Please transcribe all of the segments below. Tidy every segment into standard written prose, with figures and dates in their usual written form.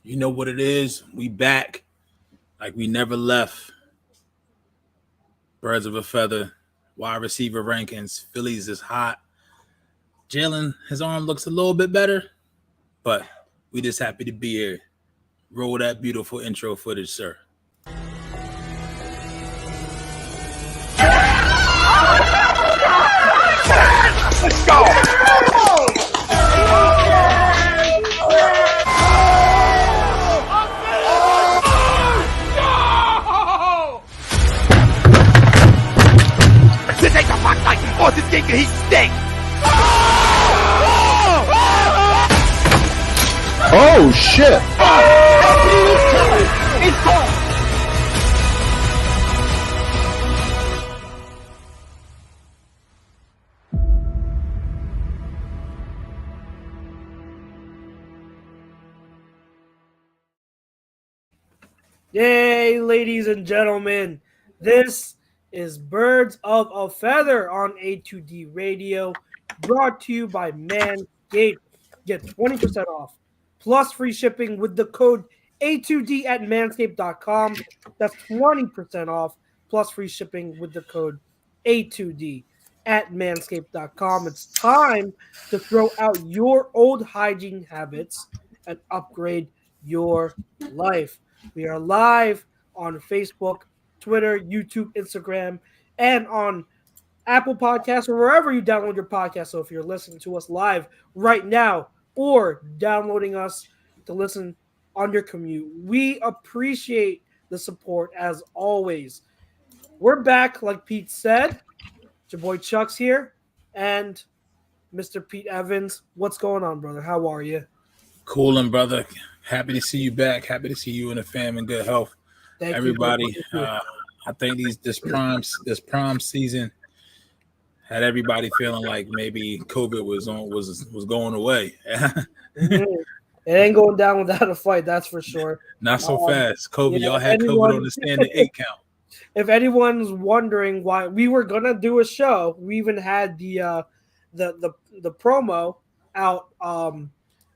You know what it is. We back like we never left. Birds of a feather. Wide receiver rankings. Phillies is hot. Jalen, his arm looks a little bit better, but we just happy to be here. Roll that beautiful intro footage, sir. Let's go! This ain't the fuck like oh, this thing he stinks! Oh shit! It's gone! Yay, ladies and gentlemen. This is Birds of a Feather on A2D Radio, brought to you by Manscaped. Get 20% off, plus free shipping with the code A2D at manscaped.com. That's 20% off, plus free shipping with the code A2D at manscaped.com. It's time to throw out your old hygiene habits and upgrade your life. We are live on Facebook, Twitter, YouTube, Instagram, and on Apple Podcasts or wherever you download your podcast. So if you're listening to us live right now or downloading us to listen on your commute, we appreciate the support as always. We're back, like Pete said. Your boy Chuck's here and Mr. Pete Evans. What's going on, brother? How are you? Coolin', brother. Happy to see you back. Happy to see you and the fam in good health. Thank Everybody, you. I think this prom season had everybody feeling like maybe COVID was going away. It ain't going down without a fight, that's for sure. Not so fast. COVID, yeah, y'all had COVID on the standing 8 count. If anyone's wondering why we were gonna do a show, we even had the promo out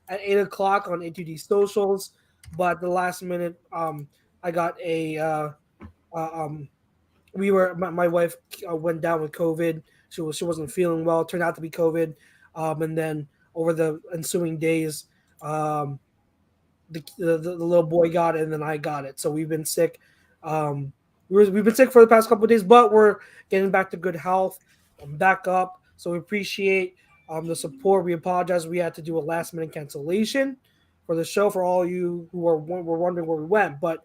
at 8:00 on A2D socials, but the last minute I got a my wife went down with COVID. She wasn't feeling well. It turned out to be COVID, and then over the ensuing days, the little boy got it, and then I got it. So we've been sick. We've been sick for the past couple of days, but we're getting back to good health. I'm back up, so we appreciate the support. We apologize. We had to do a last minute cancellation for the show for all you who were wondering where we went, but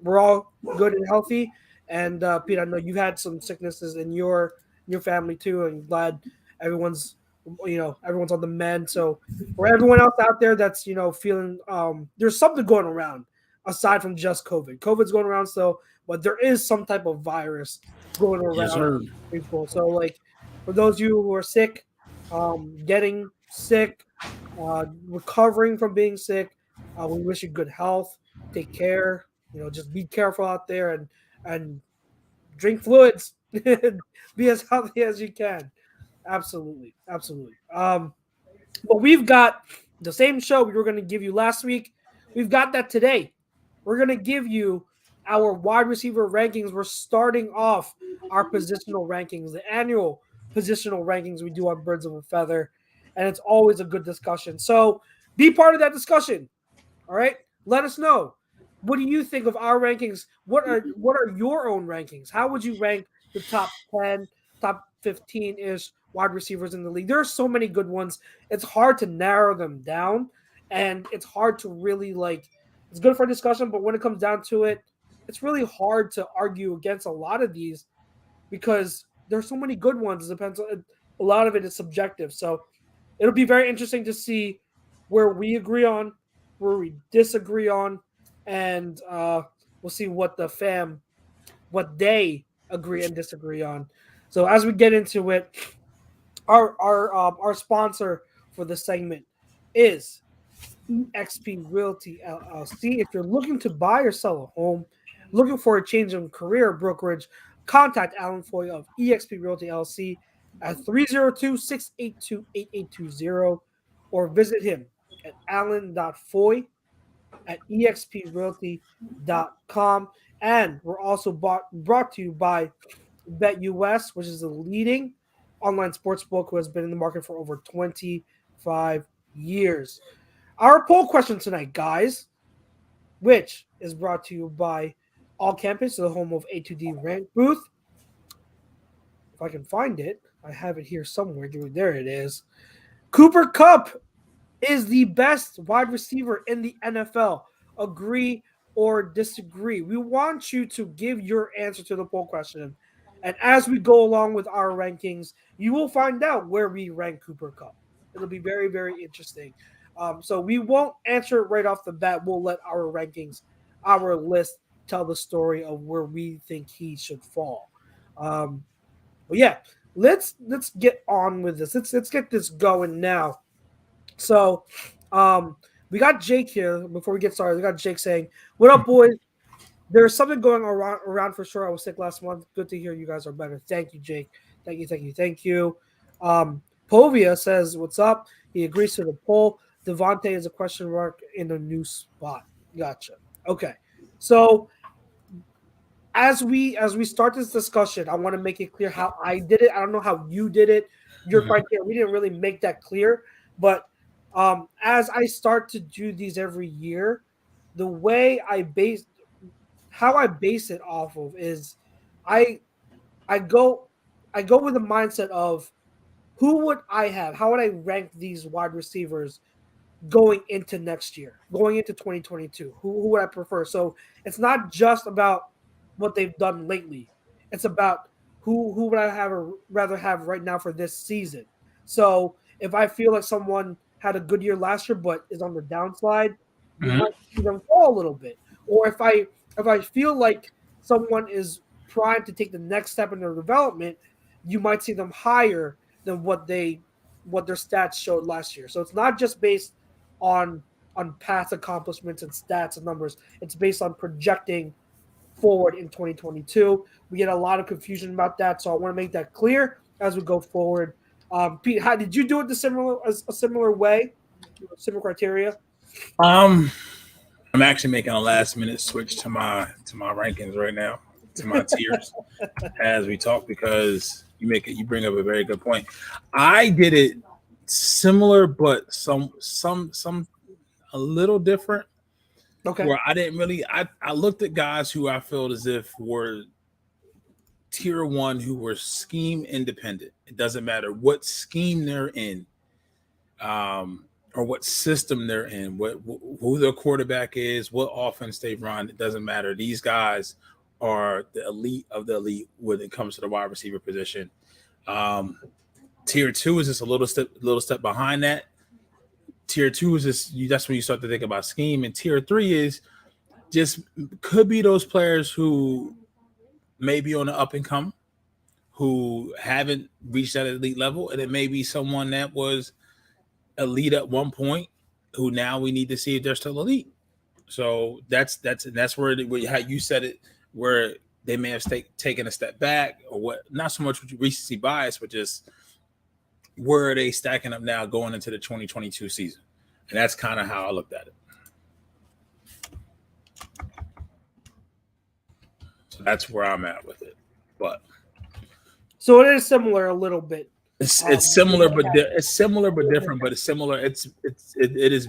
we're all good and healthy. And Pete, I know you've had some sicknesses in your family too, and glad everyone's on the mend. So for everyone else out there that's feeling there's something going around aside from just COVID. COVID's going around still, but there is some type of virus going around people. So like for those of you who are sick, getting sick, recovering from being sick, we wish you good health. Take care. Just be careful out there and drink fluids. Be as healthy as you can. Absolutely. But we've got the same show we were going to give you last week. We've got that today. We're going to give you our wide receiver rankings. We're starting off our positional rankings, the annual positional rankings we do on Birds of a Feather, and it's always a good discussion. So be part of that discussion. All right? Let us know. What do you think of our rankings? What are your own rankings? How would you rank the top 10, top 15-ish wide receivers in the league? There are so many good ones. It's hard to narrow them down, and it's hard to really it's good for discussion, but when it comes down to it, it's really hard to argue against a lot of these because there's so many good ones. It depends. A lot of it is subjective. So it'll be very interesting to see where we agree on, where we disagree on, and we'll see what they agree and disagree on. So as we get into it, our sponsor for this segment is eXp Realty LLC. If you're looking to buy or sell a home, looking for a change in career brokerage, contact Alan Foy of eXp Realty LLC at 302-682-8820 or visit him at allen.foy at exprealty.com. And we're also brought to you by BetUS, which is the leading online sportsbook who has been in the market for over 25 years. Our poll question tonight, guys, which is brought to you by All Campus, the home of A2D Rank Booth. If I can find it, I have it here somewhere. There it is. Cooper Kupp is the best wide receiver in the NFL. Agree or disagree? We want you to give your answer to the poll question. And as we go along with our rankings, you will find out where we rank Cooper Kupp. It'll be very, very interesting. So we won't answer it right off the bat. We'll let our rankings, our list, tell the story of where we think he should fall. But yeah, let's get on with this. Let's get this going now. So, we got Jake here. Before we get started, we got Jake saying, "What up, boys? There's something going around for sure. I was sick last month. Good to hear you guys are better. Thank you, Jake. Thank you. Povia says, "What's up?" He agrees to the poll. Devante is a question mark in a new spot. Gotcha. Okay. So as we start this discussion, I want to make it clear how I did it. I don't know how you did it. Your criteria, we didn't really make that clear. But as I start to do these every year, the way how I base it off of is I go with the mindset of who would I have? How would I rank these wide receivers going into next year, going into 2022? Who would I prefer? So it's not just about what they've done lately. It's about who would I rather have right now for this season. So if I feel like someone had a good year last year but is on the downside, you might see them fall a little bit. Or if I feel like someone is primed to take the next step in their development, you might see them higher than what their stats showed last year. So it's not just based on past accomplishments and stats and numbers. It's based on projecting forward in 2022. We get a lot of confusion about that, so I want to make that clear as we go forward. Pete, how did you do it a similar way, similar criteria? I'm actually making a last minute switch to my rankings right now, to my tiers as we talk, because you bring up a very good point. I did it similar, but some a little different. Okay. Where I didn't really, I looked at guys who I felt as if were tier one, who were scheme independent. It doesn't matter what scheme they're in, or what system they're in, who their quarterback is, what offense they run. It doesn't matter. These guys are the elite of the elite when it comes to the wide receiver position. Tier two is just a little step behind that. Tier two is just that's when you start to think about scheme, and tier three is just could be those players who may be on the up and come, who haven't reached that elite level, and it may be someone that was elite at one point who now we need to see if they're still elite. So that's where how you said it, where they may have taken a step back, or what, not so much recency bias, but just where are they stacking up now going into the 2022 season. And that's kind of how I looked at it. So that's where I'm at with it. But so it is similar a little bit. It's similar, but it's similar but different. But it's similar. It is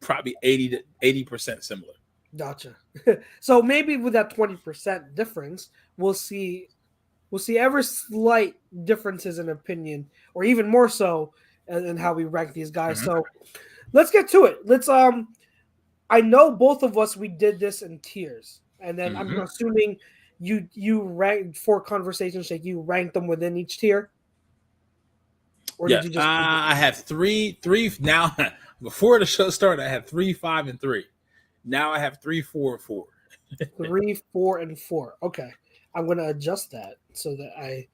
probably 80% similar. Gotcha. So maybe with that 20% difference, we'll see ever slight differences in opinion, or even more so in how we rank these guys. So let's get to it. Let's I know both of us, we did this in tiers, and then I'm assuming you ranked, for conversation's sake, you ranked them within each tier. Or did you just I have three now. Before the show started, I had 3, 5, and 3. Now I have 3, 4, and 4. 3, 4, and 4. Okay, I'm going to adjust that so that I.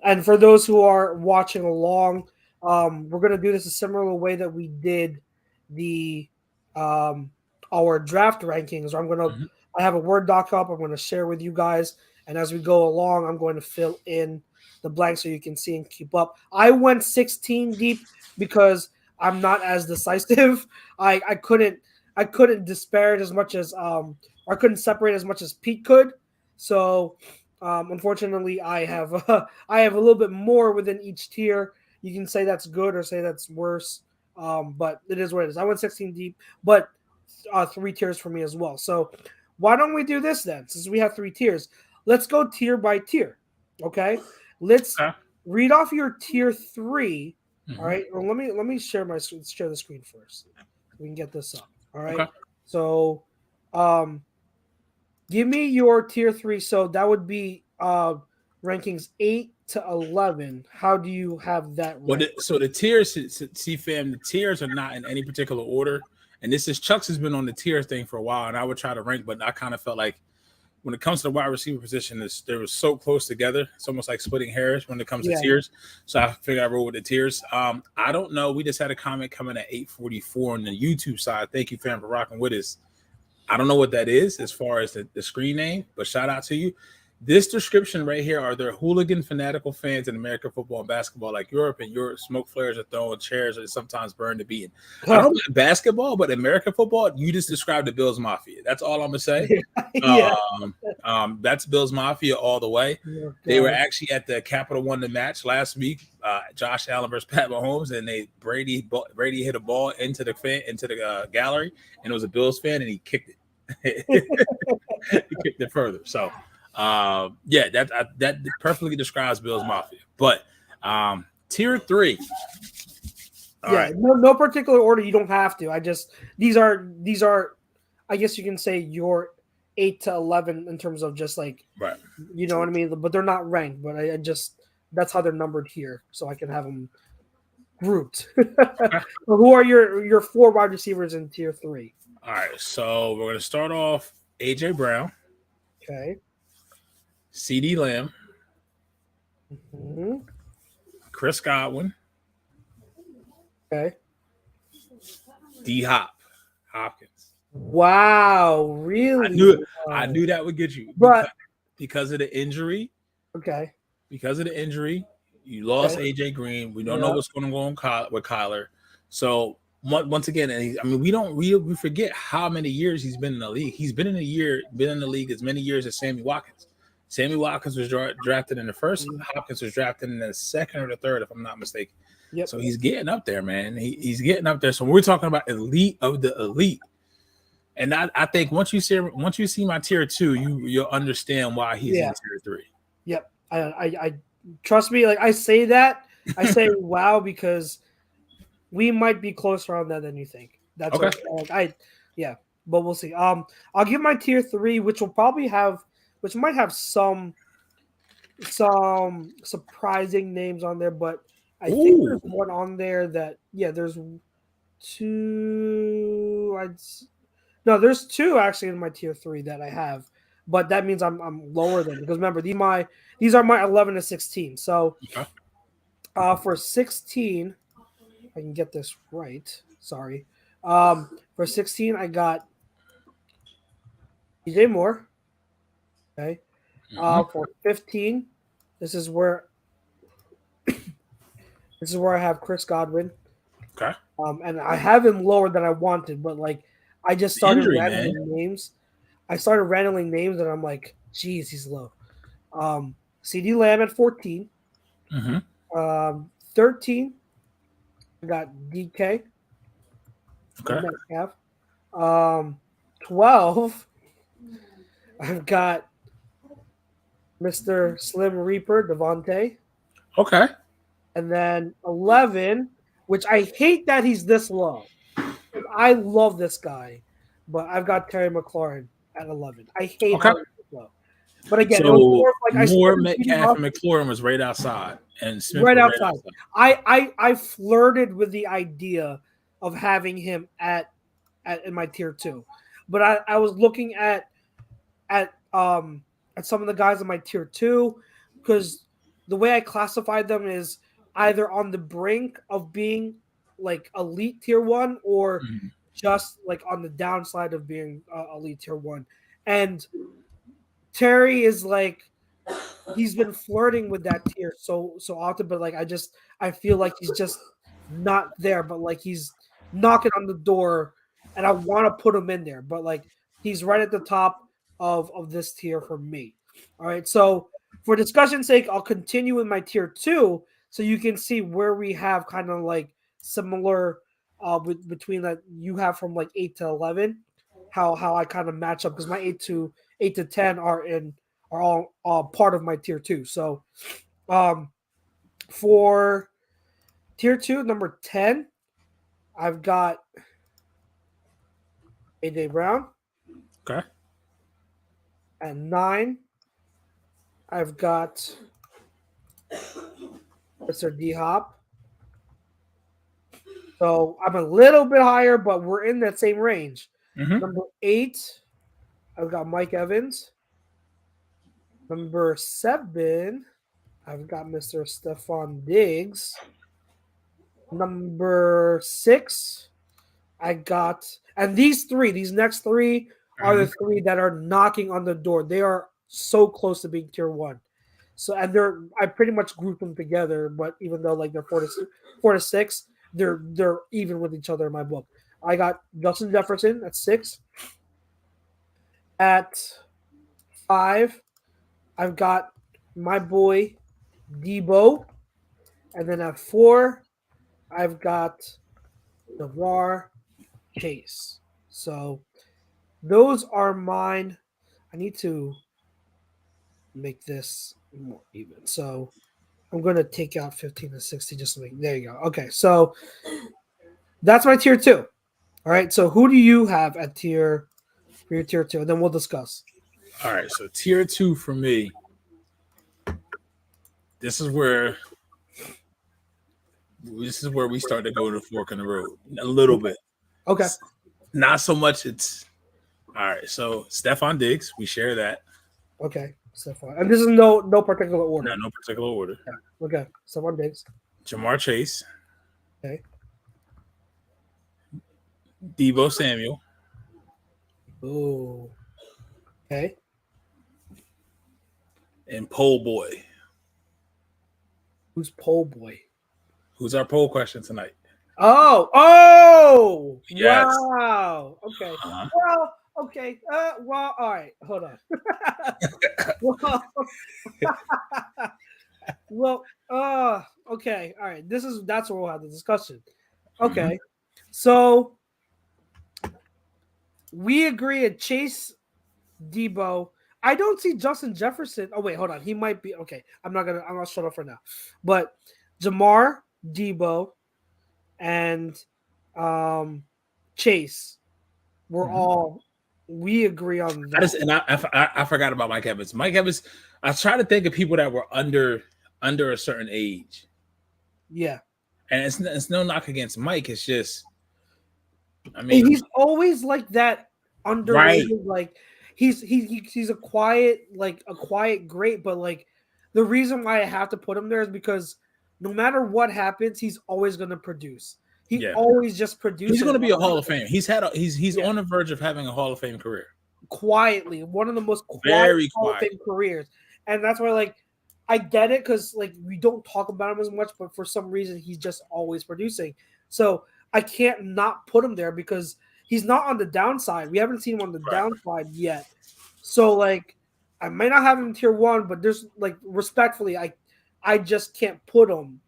And for those who are watching along, we're going to do this a similar way that we did the our draft rankings. I have a Word doc up. I'm going to share with you guys, and as we go along, I'm going to fill in the blank so you can see and keep up. I went 16 deep because I'm not as decisive. I couldn't I couldn't disparage as much as I couldn't separate as much as Pete could. So unfortunately, I have I have a little bit more within each tier. You can say that's good or say that's worse, but it is what it is. I went 16 deep, but 3 tiers for me as well. So why don't we do this then? Since we have 3 tiers, let's go tier by tier. Okay, let's read off your tier 3. Mhm. All right. Well, let me share the screen first. We can get this up. All right. Okay. So, give me your tier 3. So that would be rankings 8 to 11. How do you have that? Well, so the tiers, see, fam, the tiers are not in any particular order. And this is Chuck's has been on the tier thing for a while, and I would try to rank, but I kind of felt like when it comes to the wide receiver position, they were so close together. It's almost like splitting hairs when it comes to tiers. So I figured I roll with the tiers. I don't know. We just had a comment coming at 844 on the YouTube side. Thank you, fam, for rocking with us. I don't know what that is as far as the screen name, but shout out to you. This description right here are there hooligan fanatical fans in American football and basketball like Europe, and Europe smoke flares are thrown, chairs are sometimes burned to beaten. I don't like basketball, but American football, you just described the Bills Mafia. That's all I'm gonna say. That's Bills Mafia all the way. They were actually at the Capital One the match last week. Josh Allen versus Pat Mahomes, and Brady hit a ball into the gallery, and it was a Bills fan, and he kicked it. He kicked it further. So. That perfectly describes Bills Mafia. But tier 3. Right. No particular order. You don't have to. These are I guess you can say your 8 to 11 in terms of just like right. You know what I mean? But they're not ranked. But I just that's how they're numbered here, so I can have them grouped. Who are your 4 wide receivers in tier 3? All right, so we're gonna start off AJ Brown. Okay. CD Lamb, Chris Godwin, okay, D Hopkins. Wow, really? I knew that would get you, but because of the injury. Okay. Because of the injury, you lost AJ Green. We don't know what's going to go on with Kyler. So once again, we forget how many years he's been in the league. He's been in the league as many years as Sammy Watkins. Sammy Watkins was drafted in the first. Hopkins was drafted in the second or the third, if I'm not mistaken. Yep. So he's getting up there, man. He's getting up there. So we're talking about elite of the elite. And I think once you see my tier 2, you'll understand why he's in tier 3. Yep. I trust me. Like I say wow, because we might be closer on that than you think. That's okay. But we'll see. I'll give my tier 3, which might have some surprising names on there, but I think there's one on there that there's 2. There's 2 actually in my tier 3 that I have, but that means I'm lower than, because remember these are my 11 to 16. So for 16, I can get this right. Sorry. For 16, I got DJ Moore. Okay. For 15, this is where I have Chris Godwin. Okay. And I have him lower than I wanted, but like I just started randoming names. I started randoming names, and I'm like, geez, he's low. CD Lamb at 14. 13, I got DK. Okay. 12, I've got Mr. Slim Reaper, Devante. Okay. And then 11, which I hate that he's this low. I love this guy, but I've got Terry McLaurin at 11. I hate how he's this low. But again, so it was more like Moore, Metcalf, and McLaurin was right outside, and Smith right outside. I flirted with the idea of having him at in my tier 2, but I was looking at some of the guys in my tier 2, because the way I classified them is either on the brink of being like elite tier 1 or just like on the downside of being elite tier 1. And Terry is like, he's been flirting with that tier so often, but like I feel like he's just not there, but like he's knocking on the door and I want to put him in there, but like he's right at the top of this tier for me. All right, so for discussion's sake, I'll continue with my tier 2, so you can see where we have kind of like similar between that you have from like 8 to 11, how I kind of match up, because my 8 to 10 are all part of my tier 2. So for tier 2, number 10, I've got AJ Brown. Okay. At 9, I've got Mr. D Hop. So I'm a little bit higher, but we're in that same range. Mhm. Number 8, I've got Mike Evans. Number 7, I've got Mr. Stephon Diggs. Number 6, I got, and these next three are the three that are knocking on the door. They are so close to being tier 1. So, and I pretty much grouped them together, but even though like they're 4 to 6, they're even with each other in my book. I got Justin Jefferson at 6. At 5, I've got my boy Debo, and then at 4, I've got Jamar Chase. So those are mine. I need to make this more even. So I'm going to take out 15 and 60 just to make. There you go. Okay, so that's my tier 2. All right. So who do you have at for your tier 2? And then we'll discuss. All right. So tier 2 for me. This is where we start to go to the fork in the road a little bit. Okay. Not so much. It's all right. So Stephon Diggs, we share that. Okay. Stephon. And this is no particular order. No particular order. Yeah. Okay. Stephon Diggs. Jamar Chase. Okay. Deebo Samuel. Oh. Okay. And Pole Boy. Who's Pole Boy? Who's our poll question tonight? Oh! Yes. Wow. Okay. Uh-huh. Well, okay. Well, all right. Hold on. Okay. All right. That's where we'll have the discussion. Okay. Mm-hmm. So we agree at Chase, Debo. I don't see Justin Jefferson. Oh, wait, hold on. He might be okay. I'm not shut up for now. But Jamar, Debo, and Chase, we agree on that. I forgot about Mike Evans. Mike Evans, I try to think of people that were under a certain age. Yeah. And it's no knock against Mike. It's just, I mean, and he's always like that underrated, right. Like he's a quiet great, but like the reason why I have to put him there is because no matter what happens, he's always going to produce. He always just produces. He's going to be a Hall of Fame. He's on the verge of having a Hall of Fame career. Quietly, one of the most quiet Hall of Fame careers, and that's why like I get it because like we don't talk about him as much, but for some reason he's just always producing. So I can't not put him there because he's not on the downside. We haven't seen him on the downside yet. So like I might not have him in tier 1, but there's like respectfully, I just can't put him.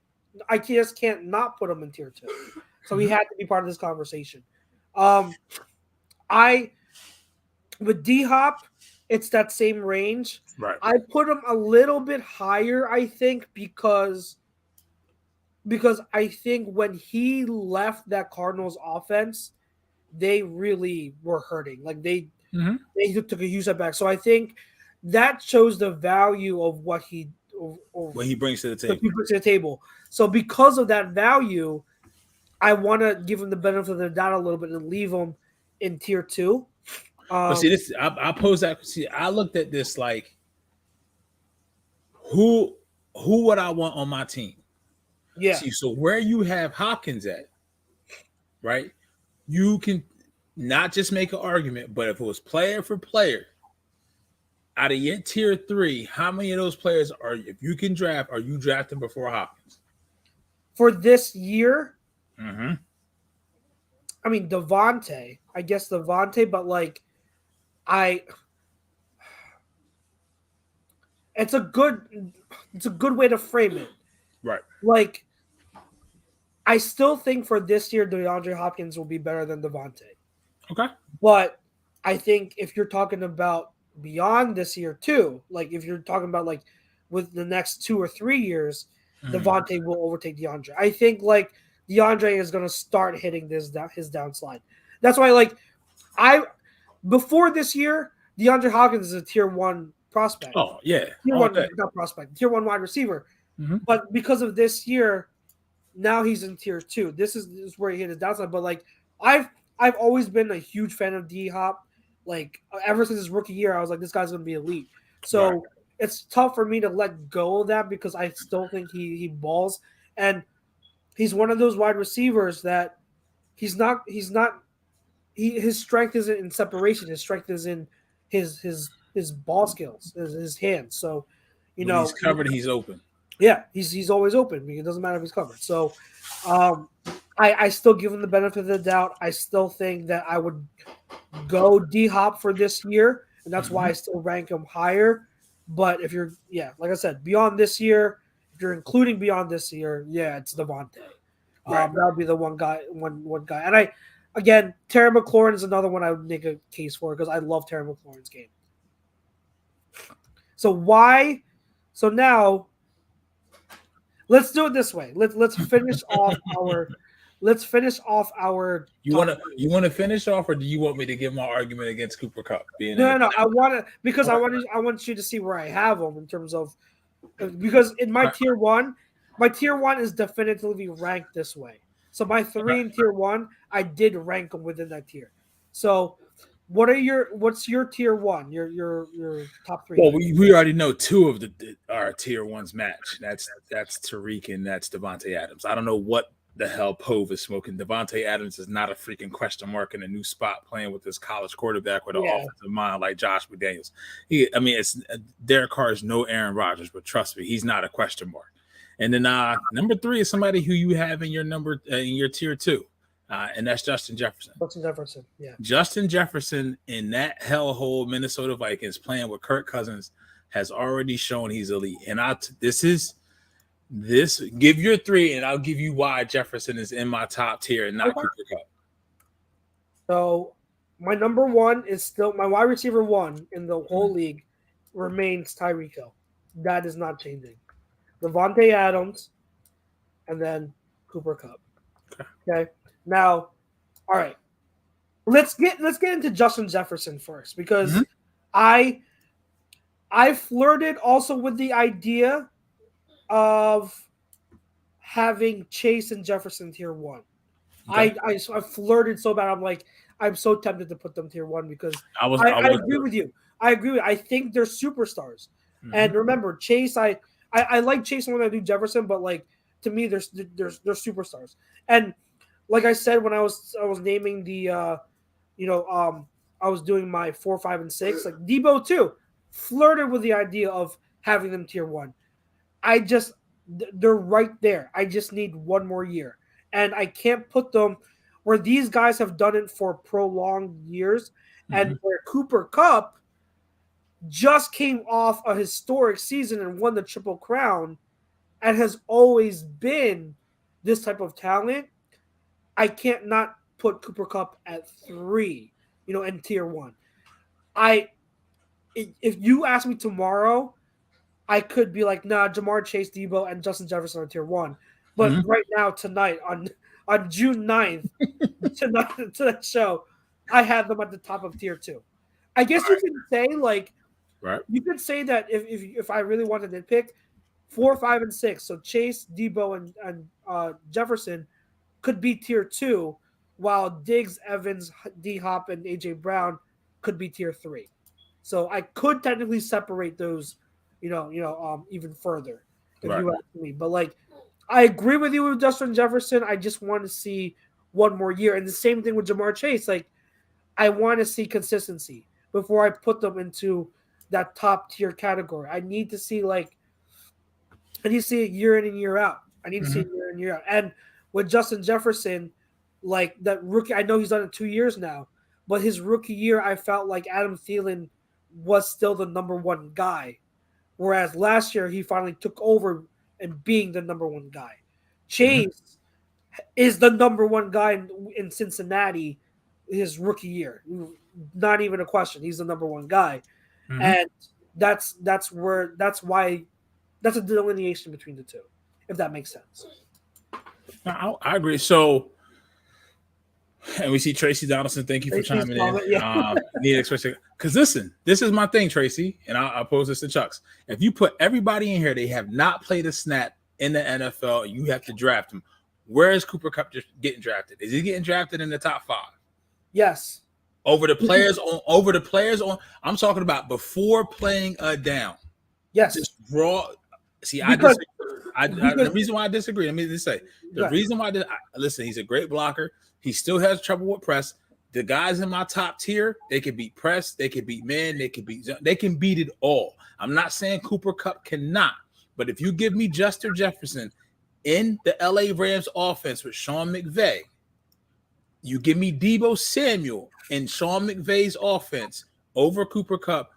I just can't not put him in tier 2. So he had to be part of this conversation. With D-Hop, it's that same range. Right. I put him a little bit higher, I think, because I think when he left that Cardinals offense, they really were hurting. Like they took a huge step back. So I think that shows the value of what he brings to the table. So because of that value, I want to give him the benefit of the doubt a little bit and leave him in tier 2. But see, this I pose that. See, I looked at this like, who would I want on my team? Yeah. See, so where you have Hopkins at, right? You can not just make an argument, but if it was player for player, out of your tier 3, how many of those players if you can draft, are you drafting before Hopkins? For this year, I mean, Devante. I guess Devante, but like, it's a good way to frame it. Right. Like, I still think for this year, DeAndre Hopkins will be better than Devante. Okay. But I think if you're talking about beyond this year too, like if you're talking about like with the next 2 or 3 years, Devontae will overtake DeAndre. I think like DeAndre is going to start hitting his downslide. That's why like before this year, DeAndre Hopkins is a tier 1 prospect. Oh yeah, Tier 1 not prospect, tier 1 wide receiver. Mm-hmm. But because of this year, now he's in tier 2. This is where he hit his downside. But like I've always been a huge fan of D Hop. Like ever since his rookie year, I was like, this guy's gonna be elite. So it's tough for me to let go of that because I still think he balls, and he's one of those wide receivers that his strength isn't in separation. His strength is in his ball skills, his hands. So when he's covered, he's open. Yeah, he's always open. It doesn't matter if he's covered. So I still give him the benefit of the doubt. I still think that I would go D-Hop for this year, and that's why I still rank him higher. But if you're, like I said, beyond this year, if you're including beyond this year, it's Devante. That would be the one guy. And again, Terry McLaurin is another one I would make a case for because I love Terry McLaurin's game. So now let's do it this way. Let's finish off our. Let's finish off our. You want to finish off, or do you want me to give my argument against Cooper Kupp? No. I want to because I want you to see where I have him in terms of because in my tier 1, my tier 1 is definitively ranked this way. So my 3 in tier 1, I did rank them within that tier. So what's your tier 1? Your top 3? Well, we already know 2 of our tier 1s match. That's Tyreek and that's Devante Adams. I don't know what the hell Pove is smoking. Devante Adams is not a freaking question mark in a new spot playing with this college quarterback with an offensive mind like Josh McDaniels. It's Derek Carr is no Aaron Rodgers, but trust me, he's not a question mark. And then number 3 is somebody who you have in your tier 2. And that's Justin Jefferson. Justin Jefferson in that hellhole Minnesota Vikings playing with Kirk Cousins has already shown he's elite. And give your 3, and I'll give you why Jefferson is in my top tier and not Cooper Kupp. So my number 1 is still my wide receiver 1 in the whole league remains Tyreek Hill. That is not changing. Devante Adams, and then Cooper Kupp. Okay. Now, all right. Let's get into Justin Jefferson first because I flirted also with the idea of having Chase and Jefferson tier 1. Okay. I flirted so bad. I'm like, I'm so tempted to put them tier 1 because I agree with you. I think they're superstars. And remember, Chase, I like Chase more than I do Jefferson, but like to me, they're superstars. And like I said, when I was naming the, I was doing my 4, 5, and 6. Like Debo too, flirted with the idea of having them tier 1. They're right there. I just need one more year, and I can't put them where these guys have done it for prolonged years, and where Cooper Kupp just came off a historic season and won the Triple Crown, and has always been this type of talent. I can't not put Cooper Kupp at 3, in tier 1. If you ask me tomorrow, I could be like, nah, Jamar Chase, Debo, and Justin Jefferson are tier 1. But right now, tonight, on June 9th, to that show, I had them at the top of tier 2. I guess you can say, like, you could say that if I really wanted to pick 4, 5, and 6, so Chase, Debo, and Jefferson could be tier 2, while Diggs, Evans, D-Hop, and A.J. Brown could be tier 3. So I could technically separate those, even further if you ask me. But like, I agree with you with Justin Jefferson. I just want to see one more year, and the same thing with Jamar Chase. Like, I want to see consistency before I put them into that top tier category. I need to see it year in and year out. And with Justin Jefferson, like that rookie. I know he's done it 2 years now, but his rookie year, I felt like Adam Thielen was still the number one guy, whereas last year he finally took over and being the number one guy. Chase is the number one guy in Cincinnati his rookie year. Not even a question. He's the number one guy. And that's why that's a delineation between the two, if that makes sense. I agree. So, and we see Tracy Donaldson. Thank you for chiming in. Need expression. Because listen, this is my thing, Tracy, and I'll pose this to Chucks. If you put everybody in here, they have not played a snap in the NFL, and you have to draft them. Where is Cooper Kupp just getting drafted? Is he getting drafted in the top 5? Yes. Over the players on. I'm talking about before playing a down. Yes. Just raw. See, the reason why I disagree. Let me just say the reason why. Listen, he's a great blocker. He still has trouble with press. The guys in my top tier, they can beat press, they can beat man, they can beat it all. I'm not saying Cooper Kupp cannot, but if you give me Justin Jefferson in the LA Rams offense with Sean McVay, you give me Deebo Samuel in Sean McVay's offense over Cooper Kupp,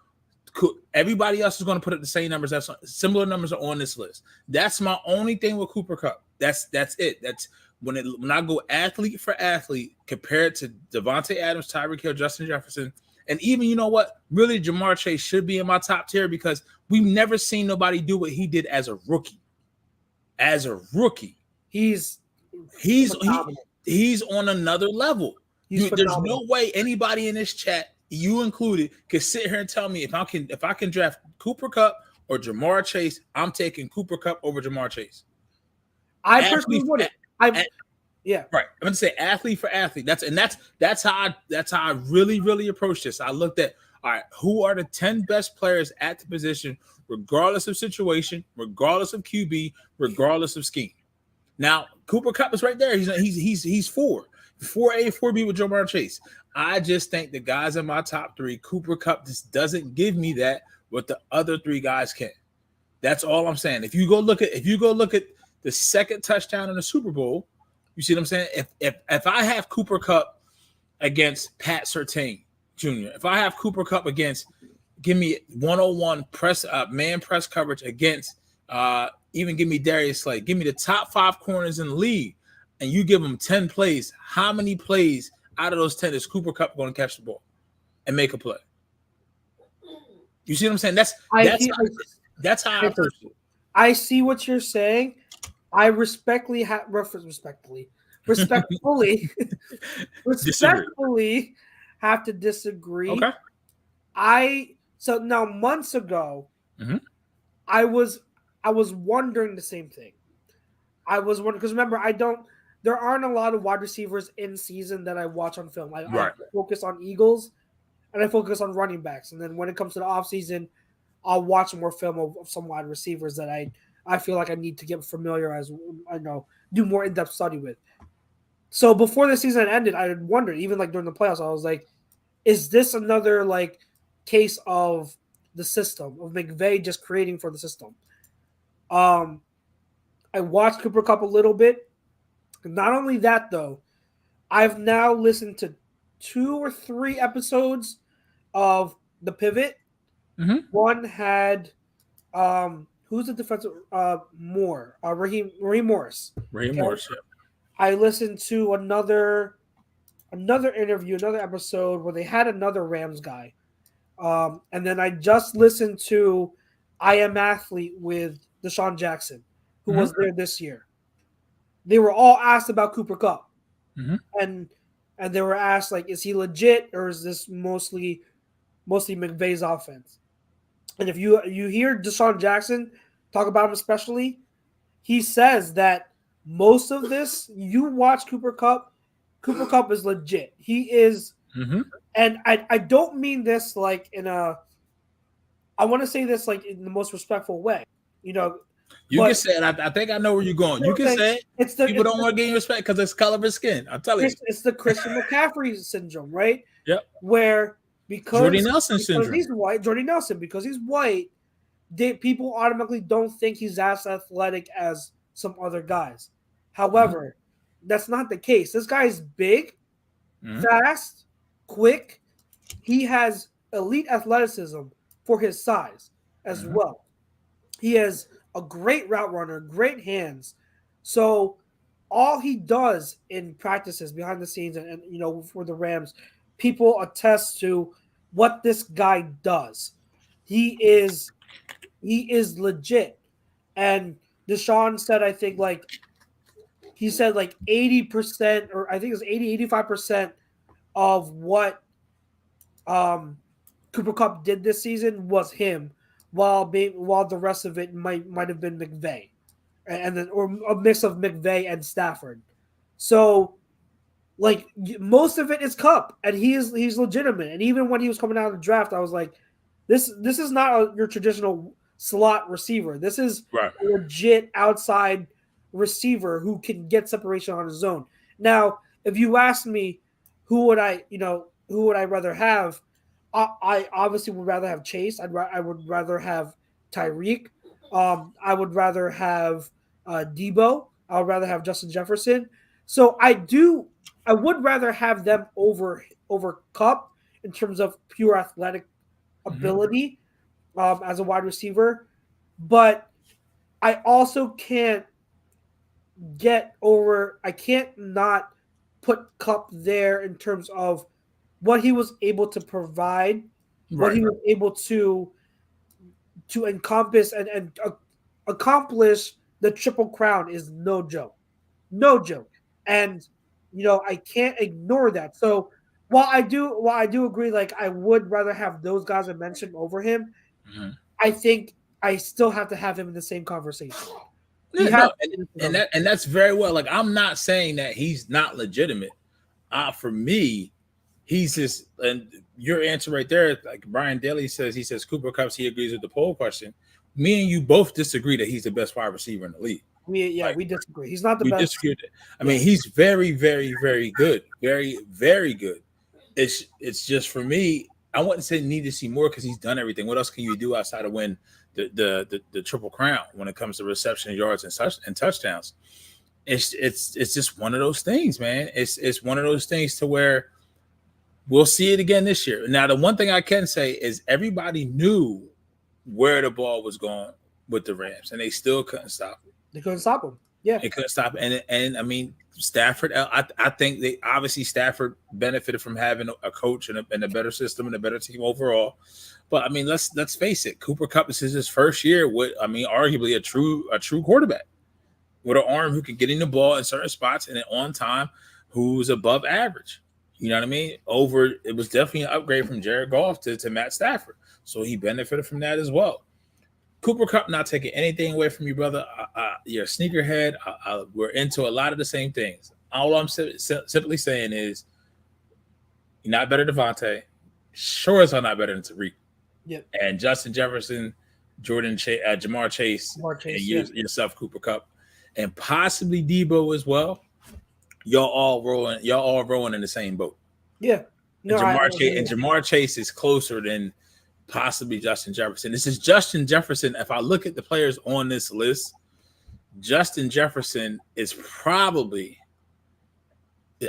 everybody else is going to put up the same numbers. That's similar numbers are on this list. That's my only thing with Cooper Kupp. That's it. That's when I go athlete for athlete compared to Devante Adams, Tyreek Hill, Justin Jefferson, and even, you know what, really Jamar Chase should be in my top tier because we've never seen nobody do what he did as a rookie. As a rookie, he's on another level. There's no way anybody in this chat, you included, could sit here and tell me if I can draft Cooper Kupp or Jamar Chase, I'm taking Cooper Kupp over Jamar Chase. I personally wouldn't. Yeah, right. I'm going to say athlete for athlete. That's how I really approach this. I looked at, all right, who are the 10 best players at the position, regardless of situation, regardless of QB, regardless of scheme. Now, Cooper Kupp is right there. He's 4A, 4B with Jamar Chase. I just think the guys in my top 3, Cooper Kupp just doesn't give me that what the other 3 guys can. That's all I'm saying. If you go look at the second touchdown in the Super Bowl, you see what I'm saying? If I have Cooper Kupp against Pat Surtain Jr., if I have Cooper Kupp against, give me 101 man press coverage against even give me Darius Slay, give me the top 5 corners in the league, and you give them 10 plays, how many plays out of those 10 is Cooper Kupp going to catch the ball and make a play? You see what I'm saying? That's how I approach it. I see what you're saying. I respectfully have to disagree. Okay. So now months ago, I was wondering the same thing. I was wondering because remember, there aren't a lot of wide receivers in season that I watch on film. I focus on Eagles and I focus on running backs. And then when it comes to the offseason, I'll watch more film of some wide receivers that I feel like I need to get familiarized, do more in-depth study with. So before the season ended, I had wondered, even like during the playoffs, I was like, is this another like case of the system, of McVay just creating for the system? I watched Cooper Kupp a little bit. Not only that, though, I've now listened to 2 or 3 episodes of The Pivot. One had who's the defensive Raheem Morris. Raheem Morris. Yeah. I listened to another interview, another episode where they had another Rams guy. And then I just listened to I Am Athlete with Deshaun Jackson, who was there this year. They were all asked about Cooper Kupp. And they were asked, like, is he legit or is this mostly McVay's offense? And if you hear Deshaun Jackson talk about him especially, he says that most of this, you watch Cooper Kupp is legit. He is, and I don't mean this like I want to say this like in the most respectful way. You can say it. I think I know where you're going. You can say it. People don't want to give you respect because it's color of his skin. I'm telling you. It's the Christian McCaffrey syndrome, right? Yep. Where because Jordy Nelson syndrome. He's white, Jordy Nelson, because he's white, people automatically don't think he's as athletic as some other guys. However, that's not the case. This guy's big, Mhm. fast, quick. He has elite athleticism for his size as Mhm. well. He has a great route runner, great hands. So all he does in practices behind the scenes and for the Rams, people attest to what this guy does. He is legit. And Deshaun said, I think he said 80%, or I think it was 85% of what Cooper Kupp did this season was him, while the rest of it might have been McVay, and then or a mix of McVay and Stafford. So most of it is Kupp, and he's legitimate. And even when he was coming out of the draft, I was like, this is not your traditional slot receiver. This is Right. a legit outside receiver who can get separation on his own. Now, if you ask me, who would I rather have? I obviously would rather have Chase. I would rather have Tyreek. I would rather have Debo. I would rather have Justin Jefferson. So I would rather have them over Kupp in terms of pure athletic Mhm. ability as a wide receiver, but I also can't get over. I can't not put Kupp there in terms of what he was able to provide, what Right. he was able to encompass and accomplish. The Triple Crown is no joke, no joke, and I can't ignore that. So while I do agree, I would rather have those guys I mentioned over him. Mhm. I think I still have to have him in the same conversation. He Yeah, has no, to be in the and that's very well. Like, I'm not saying that he's not legitimate. For me, he's just, and your answer right there, like Brian Daly says, he says Cooper Cups, he agrees with the poll question. Me and you both disagree that he's the best wide receiver in the league. Yeah, Like, we disagree. He's not the we best. disagree. I Yeah. mean, he's very, very, very good. Very, very good. It's just, for me, I wouldn't say need to see more because he's done everything. What else can you do outside of win the Triple Crown when it comes to reception yards and touchdowns? It's just one of those things, man. It's one of those things to where we'll see it again this year. Now, the one thing I can say is everybody knew where the ball was going with the Rams, and they still couldn't stop it. They couldn't stop him. Yeah. They couldn't stop it. And I mean, Stafford, I think they obviously Stafford benefited from having a coach and a better system and a better team overall. But I mean, let's face it, Cooper Kupp, this is his first year with, I mean, arguably a true quarterback with an arm who can get in the ball in certain spots and on time, who's above average. You know what I mean? It was definitely an upgrade from Jared Goff to Matt Stafford. So he benefited from that as well. Cooper Kupp, not taking anything away from you, brother. You're a sneakerhead. We're into a lot of the same things. All I'm simply saying is you're not better than Devante. Sure as I'm not better than Tyreek. Yep. And Justin Jefferson, Jamar Chase, and yourself, Cooper Kupp, and possibly Debo as well. Y'all all rolling in the same boat. Yeah. No, And Jamar Chase is closer than possibly Justin Jefferson. This is Justin Jefferson. If I look at the players on this list, Justin Jefferson is probably,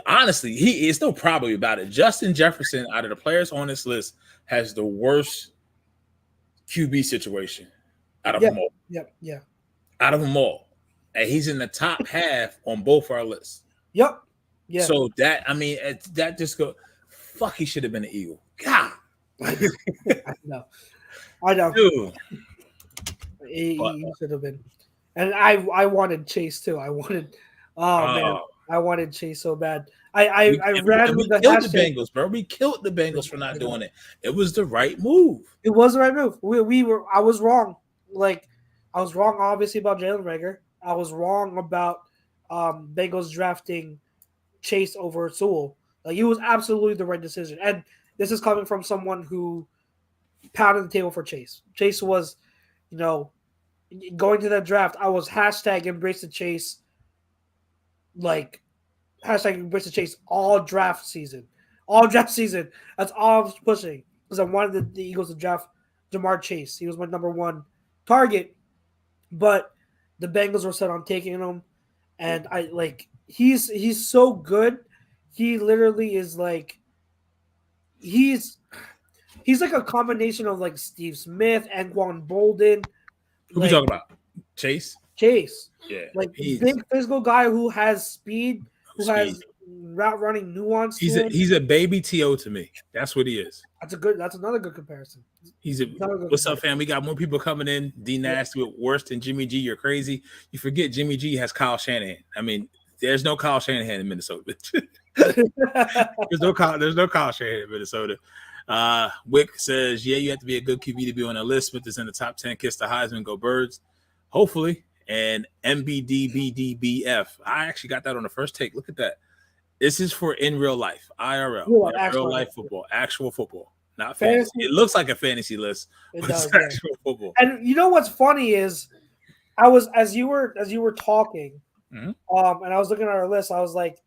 honestly, he is still probably about it. Justin Jefferson, out of the players on this list, has the worst QB situation out of them all. Yeah. Out of them all. And he's in the top half on both our lists. Yep. Yeah. So that, I mean, that just go, fuck, he should have been an Eagle. God. I know. Dude. He should have been. And I wanted Chase too. I wanted Chase so bad. I ran with the hashtag. We killed the Bengals, bro. We killed the Bengals for not doing it. It was the right move. It was the right move. I was wrong. I was wrong, obviously, about Jalen Reagor. I was wrong about Bengals drafting Chase over Sewell. It was absolutely the right decision. And this is coming from someone who pounded the table for Chase. Chase was, going to that draft, I was hashtag embrace the Chase, hashtag embrace the Chase all draft season. All draft season. That's all I was pushing because I wanted the Eagles to draft Jamar Chase. He was my number one target, but the Bengals were set on taking him, and he's so good. He literally is like he's like a combination of like Steve Smith and Quan Bolden. Who we Like talking about? Chase? Chase. Yeah. Like He's big physical guy who has speed, who speed. has route running nuance to him. He's a baby T.O. to me. That's what he is. That's another good comparison. What's up, fam? We got more people coming in. D Nasty with worse than Jimmy G. You're crazy. You forget Jimmy G has Kyle Shanahan. I mean, there's no Kyle Shanahan in Minnesota. there's no Kyle Shanahan in Minnesota. Wick says, yeah, you have to be a good QB to be on a list. Smith is in the top 10. Kiss the Heisman, go Birds. Hopefully. And MBDBDBF. I actually got that on the first take. Look at that. This is for in real life, IRL, real life football, actual football, not fantasy. It looks like a fantasy list, but it's actual football. And you know what's funny is, I was as you were talking, and I was looking at our list. I was like,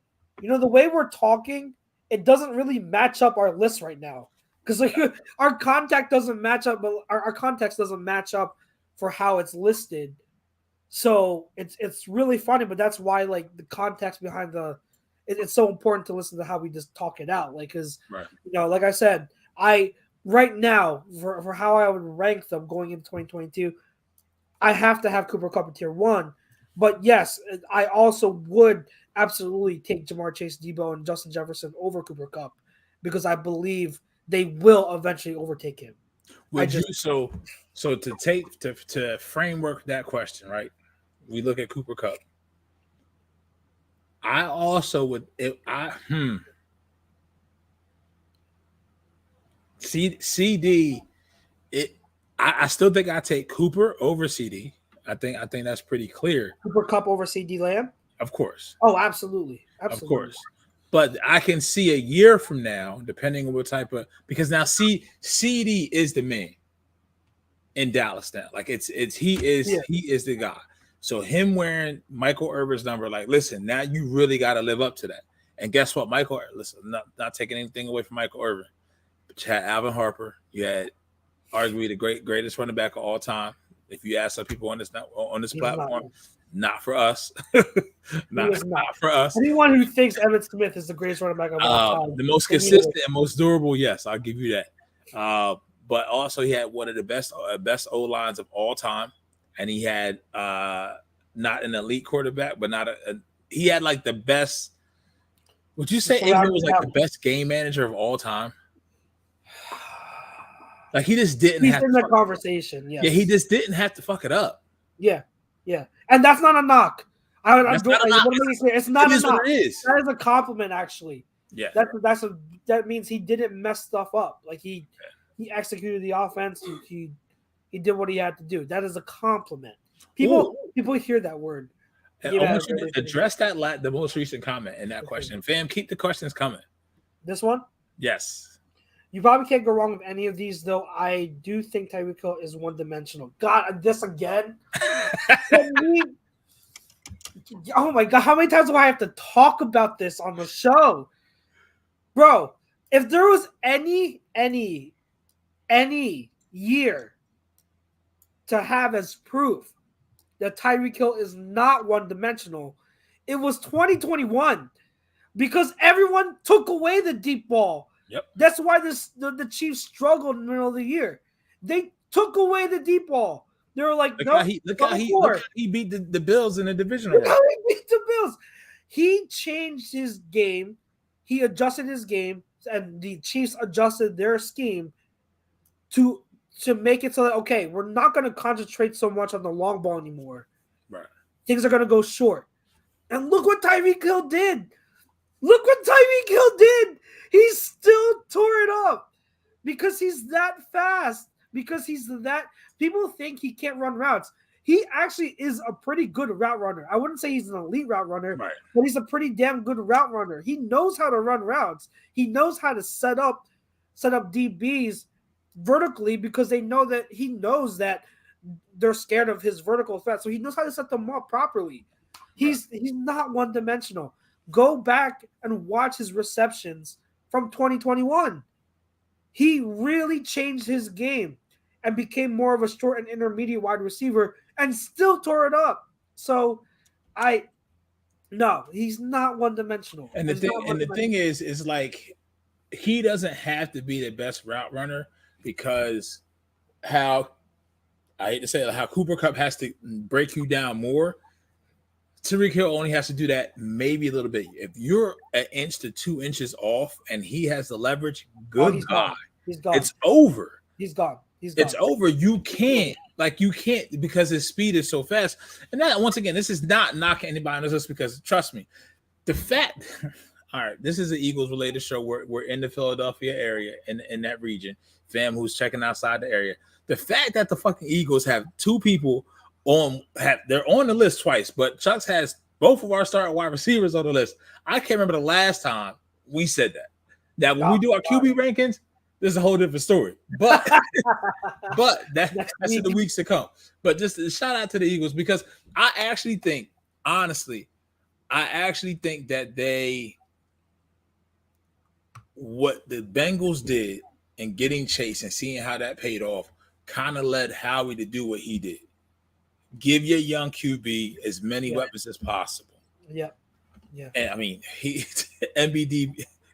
the way we're talking, it doesn't really match up our list right now because like our contact doesn't match up, but our context doesn't match up for how it's listed. So it's really funny, but that's why like the context behind it's so important to listen to how we just talk it out. Like, because, like I said, right now, for how I would rank them going into 2022, I have to have Cooper Kupp in tier 1. But yes, I also would absolutely take Jamar Chase, Debo, and Justin Jefferson over Cooper Kupp because I believe they will eventually overtake him. So to framework that question, right? We look at Cooper Kupp. I also would CD. I still think I take Cooper over CD. I think that's pretty clear. Cooper Kupp over CD Lamb? Of course. Oh, absolutely. Of course. But I can see a year from now, depending on what type of, because now CD is the man in Dallas now. Like he is the guy. So him wearing Michael Irvin's number, like, listen, now you really got to live up to that. And guess what, Michael? Listen, not taking anything away from Michael Irvin, but you had Alvin Harper. You had arguably the greatest running back of all time. If you ask some people on this platform, not for us. not for us. Anyone who thinks Evan Smith is the greatest running back of all time, the most consistent and most durable, yes, I'll give you that. But also he had one of the best O lines of all time. And he had not an elite quarterback, but he had like the best. Would you say Ingram was like the best game manager of all time? Like he just didn't have in the conversation. Yes. Yeah, he just didn't have to fuck it up. Yeah, and that's not a knock. It's not a knock. It is. That is a compliment, actually. Yeah, that means he didn't mess stuff up. Like he executed the offense. He did what he had to do. That is a compliment. People hear that word. I want you to address the most recent comment in that question. Fam, keep the questions coming. This one? Yes. You probably can't go wrong with any of these, though. I do think Tyreek Hill is one-dimensional. God, this again? Oh, my God. How many times do I have to talk about this on the show? Bro, if there was any year to have as proof that Tyreek Hill is not one-dimensional, it was 2021 because everyone took away the deep ball. Yep. That's why the Chiefs struggled in the middle of the year. They took away the deep ball. They were like, look how he beat the Bills in the divisional round. Look how he beat the Bills. He changed his game. He adjusted his game, and the Chiefs adjusted their scheme to make it so that, okay, we're not going to concentrate so much on the long ball anymore. Right. Things are going to go short. And look what Tyreek Hill did. Look what Tyreek Hill did. He still tore it up because he's that fast, because he's that – people think he can't run routes. He actually is a pretty good route runner. I wouldn't say he's an elite route runner, right, but he's a pretty damn good route runner. He knows how to run routes. He knows how to set up DBs vertically because he knows that they're scared of his vertical threat. So he knows how to set them up properly. He's not one-dimensional. Go back and watch his receptions from 2021. He really changed his game and became more of a short and intermediate wide receiver and still tore it up. So No, he's not one dimensional. And the thing is like he doesn't have to be the best route runner because how I hate to say it, how Cooper Kupp has to break you down more. Tyreek Hill only has to do that maybe a little bit. If you're an inch to 2 inches off and he has the leverage, good he's God, gone. He's gone. It's over. He's gone. He's gone. It's over. You can't because his speed is so fast. And that once again, this is not knocking anybody on this because trust me, the fact. All right, this is an Eagles related show. We're in the Philadelphia area in that region. Fam who's checking outside the area. The fact that the fucking Eagles have two people they're on the list twice, but Chucks has both of our starting wide receivers on the list. I can't remember the last time we said that. Now, when we do our QB rankings, this is a whole different story. But that's in the weeks to come. But just a shout out to the Eagles because I actually think, honestly, that what the Bengals did in getting Chase and seeing how that paid off kind of led Howie to do what he did. Give your young QB as many weapons as possible. Yeah. And I mean,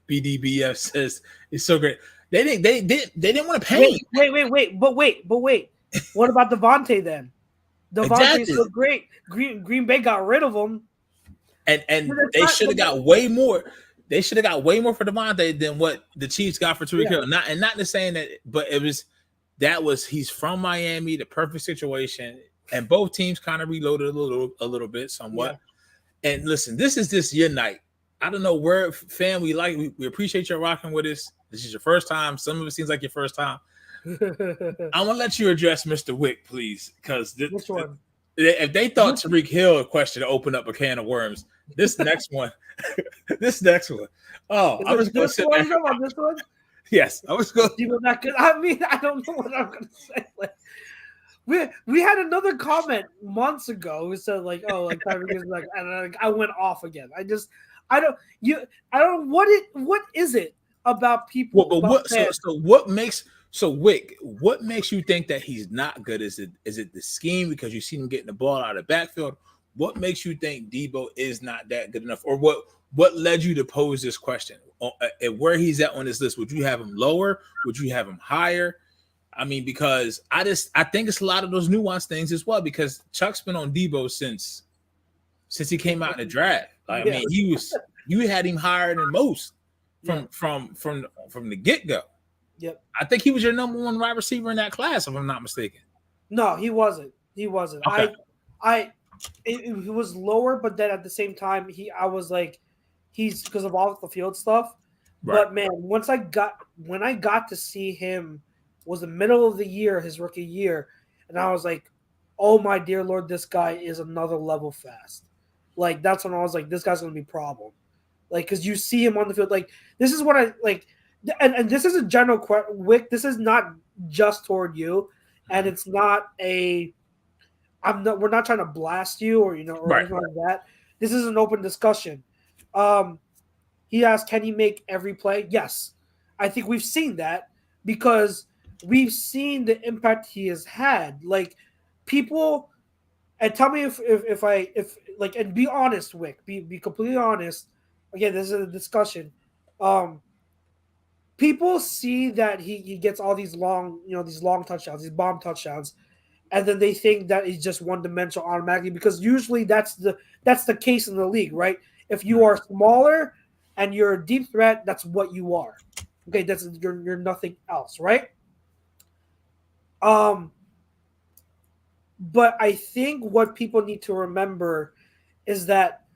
BDBF says it's so great. They didn't want to pay. Wait. But wait. What about Devante then? Devante's so great. Green Bay got rid of him. And they should have got way more. They should have got way more for Devante than what the Chiefs got for Tyreek Hill. Not to saying that, but he's from Miami, the perfect situation. And both teams kind of reloaded a little bit, somewhat. Yeah. And listen, this is your night. I don't know where, fam, we appreciate you rocking with us. This is your first time. Some of it seems like your first time. I'm gonna let you address Mr. Wick, please, because if they thought Tyreek Hill question to open up a can of worms, this next one. Oh, I was going to say this one. Yes, I was going. I mean, I don't know what I'm going to say. Like, we had another comment months ago who said like, oh, like Tyreek is like, and I went off again. I don't know what is it about people? Wick, what makes you think that he's not good? Is it the scheme because you see him getting the ball out of the backfield? What makes you think Debo is not that good enough, or what led you to pose this question? Where he's at on this list, would you have him lower? Would you have him higher? I mean, because I think it's a lot of those nuanced things as well. Because Chuck's been on Debo since he came out in the draft. Like, I mean, you had him higher than most from the get go. Yep. I think he was your number one wide receiver in that class, if I'm not mistaken. No, he wasn't. Okay. It was lower, but then at the same time, I was like, he's because of all the field stuff. Right. But man, when I got to see him, was the middle of the year, his rookie year, and I was like, oh my dear Lord, this guy is another level fast. Like that's when I was like, this guy's gonna be a problem. Like, because you see him on the field, like this is what I like, and this is a general question. Wick, this is not just toward you, and it's not a. We're not trying to blast you or anything like that. This is an open discussion. He asked, can he make every play? Yes. I think we've seen that because we've seen the impact he has had. Like people, and tell me if and be honest, Wick, be completely honest. Again, this is a discussion. People see that he gets all these long touchdowns, these bomb touchdowns. And then they think that he's just one-dimensional automatically because usually that's the case in the league, right? If you are smaller and you're a deep threat, that's what you are. Okay, you're nothing else, right? But I think what people need to remember is that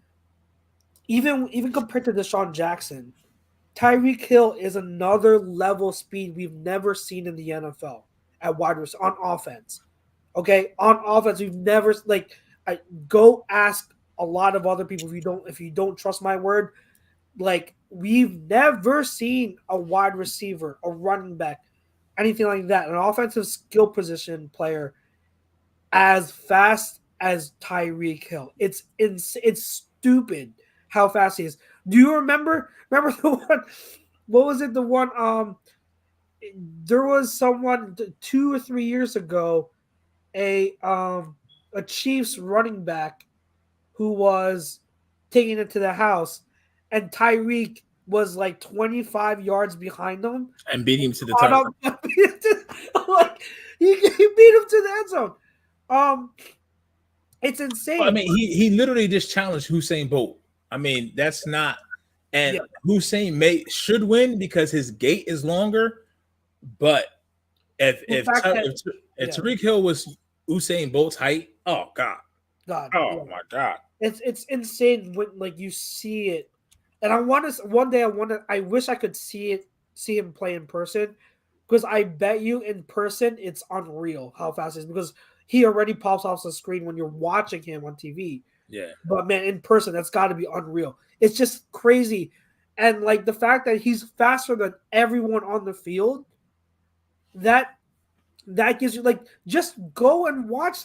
even compared to Deshaun Jackson, Tyreek Hill is another level of speed we've never seen in the NFL at wide receiver on offense. Okay, on offense, we've never go ask a lot of other people if you don't trust my word. Like we've never seen a wide receiver, a running back, anything like that, an offensive skill position player as fast as Tyreek Hill. It's stupid how fast he is. Do you remember the one? What was it? The one there was someone 2 or 3 years ago. A Chiefs running back who was taking it to the house, and Tyreek was like 25 yards behind him. And beat him to the touchdown. Like he beat him to the end zone. It's insane. Well, I mean, he literally just challenged Usain Bolt. I mean, that's not, and Hussein should win because his gait is longer. But if Tyreek Hill was Usain Bolt's height, oh God, my God, it's insane when like you see it. And I wish I could see him play in person, because I bet you in person it's unreal how fast it is, because he already pops off the screen when you're watching him on TV. Yeah. But man, in person, that's got to be unreal. It's just crazy. And like the fact that he's faster than everyone on the field, that gives you like, just go and watch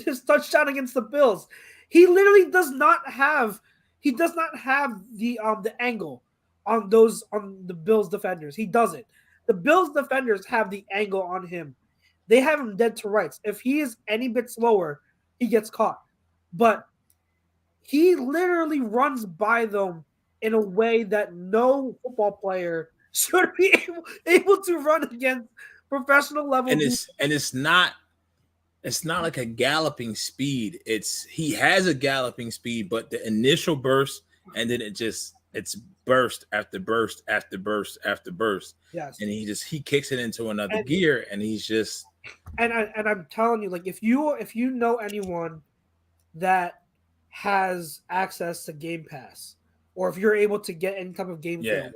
his touchdown against the Bills. He literally does not have the angle on the Bills defenders. He doesn't. The Bills defenders have the angle on him. They have him dead to rights. If he is any bit slower, he gets caught. But he literally runs by them in a way that no football player should be able to run against professional level. And it's not like a galloping speed. He has a galloping speed, but the initial burst, and then it's burst after burst after burst after burst. Yes. And he kicks it into another gear, and he's just. And I'm telling you, like, if you know anyone that has access to Game Pass, or if you're able to get any type of game film,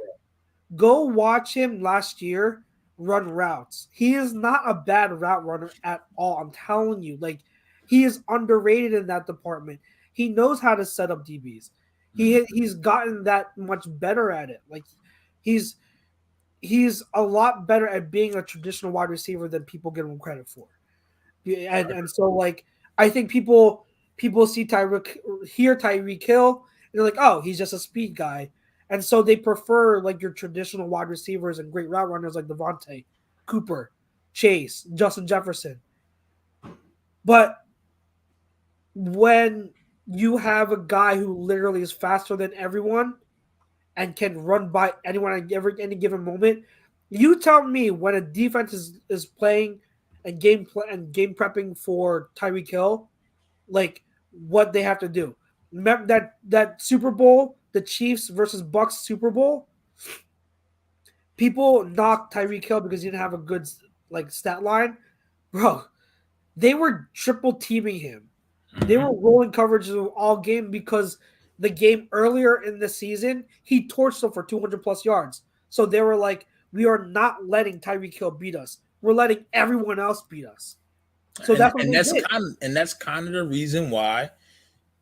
go watch him last year run routes. He is not a bad route runner at all. I'm telling you, like, he is underrated in that department. He knows how to set up DBs. He's gotten that much better at it. Like, he's a lot better at being a traditional wide receiver than people give him credit for. And so, like, I think people see Tyreek Hill, and they're like, oh, he's just a speed guy. And so they prefer like your traditional wide receivers and great route runners like Devante, Cooper, Chase, Justin Jefferson. But when you have a guy who literally is faster than everyone and can run by anyone at any given moment, you tell me when a defense is playing and game prepping for Tyreek Hill, like, what they have to do. Remember that Super Bowl, the Chiefs versus Bucks Super Bowl? People knocked Tyreek Hill because he didn't have a good like stat line. Bro, they were triple teaming him. They were rolling coverages all game because the game earlier in the season, he torched them for 200 plus yards. So they were like, we are not letting Tyreek Hill beat us. We're letting everyone else beat us. So that's kind of the reason why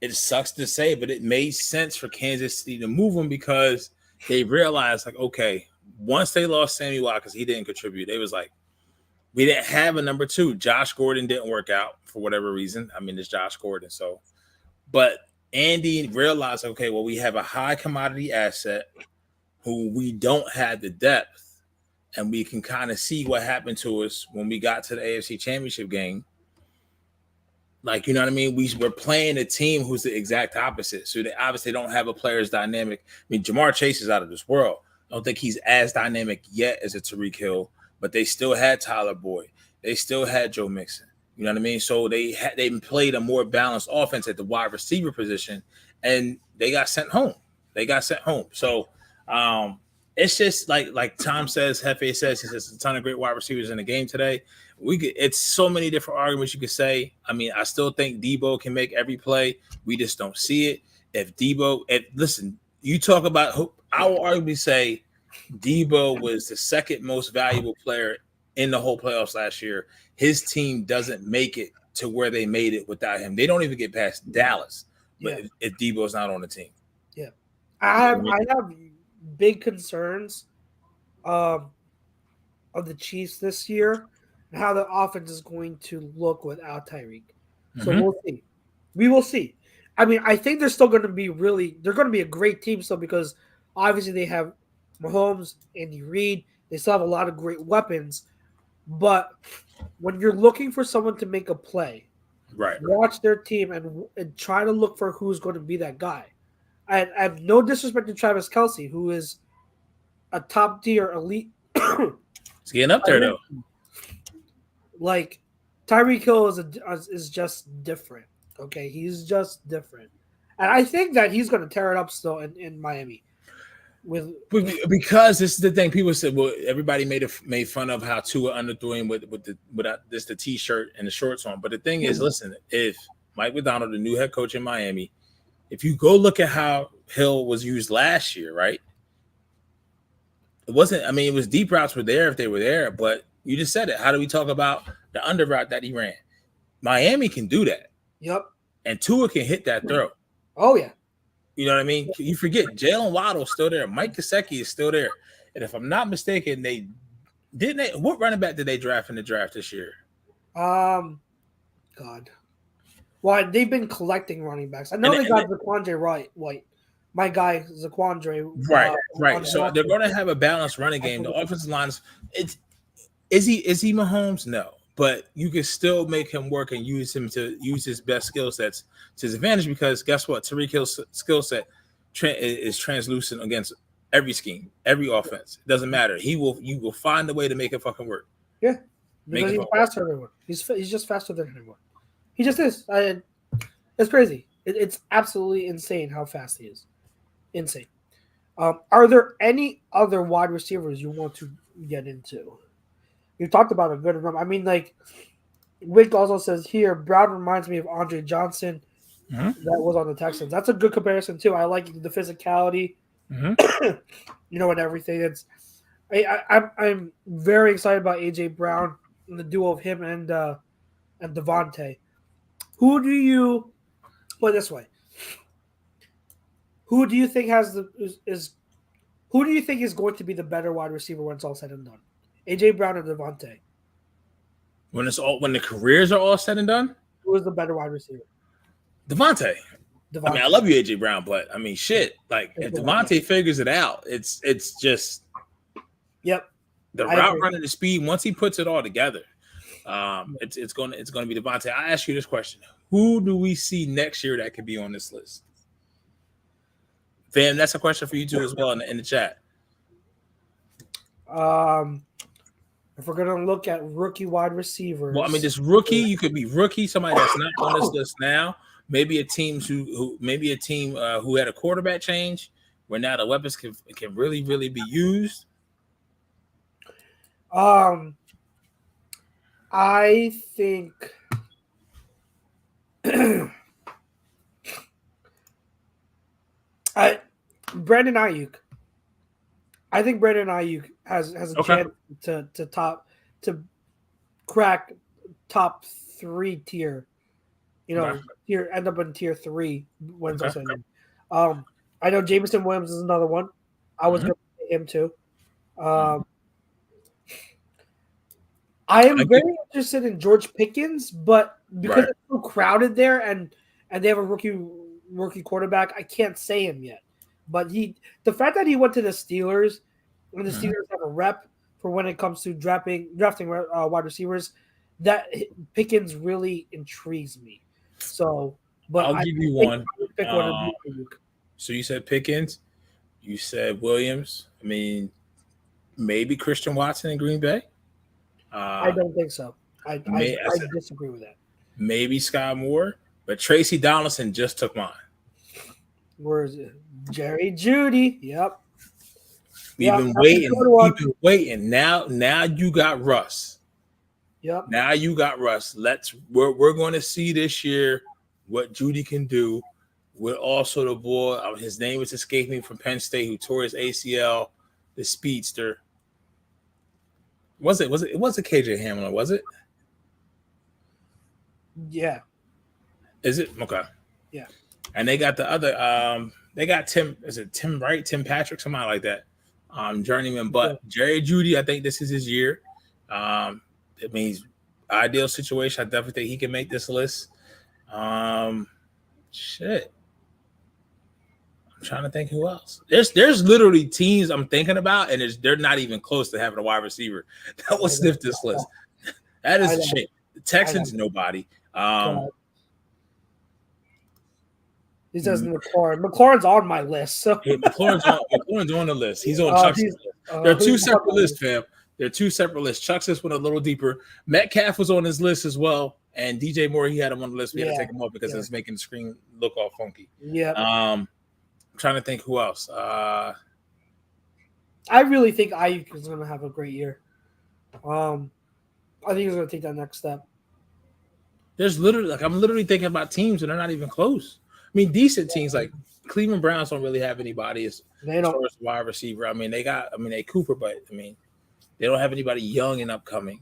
it sucks to say, but it made sense for Kansas City to move him, because they realized, like, okay, once they lost Sammy Watkins, he didn't contribute. They was like, we didn't have a number two. Josh Gordon didn't work out for whatever reason. I mean, it's Josh Gordon. So, but Andy realized, okay, well, we have a high commodity asset who we don't have the depth. And we can kind of see what happened to us when we got to the AFC Championship game. Like, you know what I mean? We're playing a team who's the exact opposite. So they obviously don't have a player's dynamic. I mean, Jamar Chase is out of this world. I don't think he's as dynamic yet as a Tyreek Hill, but they still had Tyler Boyd. They still had Joe Mixon. You know what I mean? So they played a more balanced offense at the wide receiver position, and they got sent home. So it's just like Tom says, Hefe says, he says a ton of great wide receivers in the game today. It's so many different arguments you could say. I mean, I still think Debo can make every play. We just don't see it. Listen, you talk about, I will arguably say Debo was the second most valuable player in the whole playoffs last year. His team doesn't make it to where they made it without him. They don't even get past Dallas, but if Debo's not on the team. Yeah. I have big concerns of the Chiefs this year and how the offense is going to look without Tyreek. So we'll see. We will see. I mean, I think they're still going to be a great team still, because obviously they have Mahomes, Andy Reid. They still have a lot of great weapons. But when you're looking for someone to make a play, right, watch their team and try to look for who's going to be that guy. I have no disrespect to Travis Kelce, who is a top tier elite. It's getting up there though. Like Tyreek Hill is just different. Okay, he's just different, and I think that he's going to tear it up still in Miami. Because this is the thing, people said, well, everybody made fun of how Tua underthrew him with the t-shirt and the shorts on. But the thing is, listen, if Mike McDonald, the new head coach in Miami, if you go look at how Hill was used last year, right? It wasn't. I mean, it was deep routes were there if they were there, but you just said it. How do we talk about the under route that he ran? Miami can do that. Yep. And Tua can hit that throw. Oh yeah. You know what I mean? You forget Jalen Waddle's still there. Mike Gesicki is still there. And if I'm not mistaken, what running back did they draft in the draft this year? God. Well, they've been collecting running backs. I know they got Zaquandre White. My guy, Zaquandre. Right. So they're going to have a balanced running game. The offensive line is he Mahomes? No. But you can still make him work and use his best skill sets to his advantage, because guess what? Tyreek Hill's skill set is translucent against every scheme, every offense. It doesn't matter. You will find a way to make it fucking work. Yeah, because he's faster than everyone. He's just faster than everyone. He just is. It's crazy. It's absolutely insane how fast he is. Insane. Are there any other wide receivers you want to get into? You talked about a good number. I mean, like, Wick also says here, Brown reminds me of Andre Johnson that was on the Texans. That's a good comparison, too. I like the physicality, and everything. I'm very excited about A.J. Brown and the duo of him and Devante. Who do you – put it this way. Who do you think is going to be the better wide receiver when it's all said and done? AJ Brown or Devante? When the careers are all said and done, who is the better wide receiver? Devante. I mean, I love you, AJ Brown, but I mean, shit. Like, if Devante figures it out, it's just the route running, the speed. Once he puts it all together, it's going to be Devante. I ask you this question: who do we see next year that could be on this list? Fam, that's a question for you too as well in the chat. If we're gonna look at rookie wide receivers, well, I mean, this rookie, you could be rookie, somebody that's not on this list now. Maybe a team who had a quarterback change, where now the weapons can really, really be used. I think Brandon Ayuk. I think Brandon Ayuk has a chance to crack top 3 tier. End up in tier 3 when it's all said and done. I know Jamison Williams is another one. I was going to say him too. I am very interested in George Pickens, but because it's so crowded there and they have a rookie quarterback, I can't say him yet. But the fact that he went to the Steelers, and the Steelers have a rep for when it comes to drafting wide receivers, that Pickens really intrigues me. So, but I'll give you one. So you said Pickens, you said Williams. I mean, maybe Christian Watson in Green Bay. I don't think so. I disagree with that. Maybe Sky Moore, but Tracy Donaldson just took mine. Where is it? Jerry Judy. Yep. We've been waiting. Now you got Russ. Yep. Now you got Russ. We're going to see this year what Judy can do with also the boy. His name is escaping from Penn State, who tore his ACL, the speedster. It wasn't KJ Hamler, was it? Yeah. Is it? Okay. Yeah. And they got the other they got Tim, is it Tim Wright, Tim Patrick, somebody like that. Journeyman. But Jerry Judy, I think this is his year. It means ideal situation. I definitely think he can make this list. Shit. I'm trying to think who else. There's literally teams I'm thinking about, and they're not even close to having a wide receiver that will sniff this list. That is a shame. The Texans, nobody. He says McLaurin. McLaurin's on my list. So Hey, McLaurin's on the list. He's on Chuck's list. There are two separate lists, fam. There are two separate lists. Chuck's list went a little deeper. Metcalf was on his list as well, and DJ Moore, he had him on the list. We had to take him off because it's making the screen look all funky. Yeah. I'm trying to think who else. I really think Ayuk is going to have a great year. I think he's going to take that next step. There's literally I'm literally thinking about teams and they're not even close. I mean, decent teams like Cleveland Browns don't really have anybody as far as wide receiver. I mean, they Cooper, but I mean, they don't have anybody young and upcoming.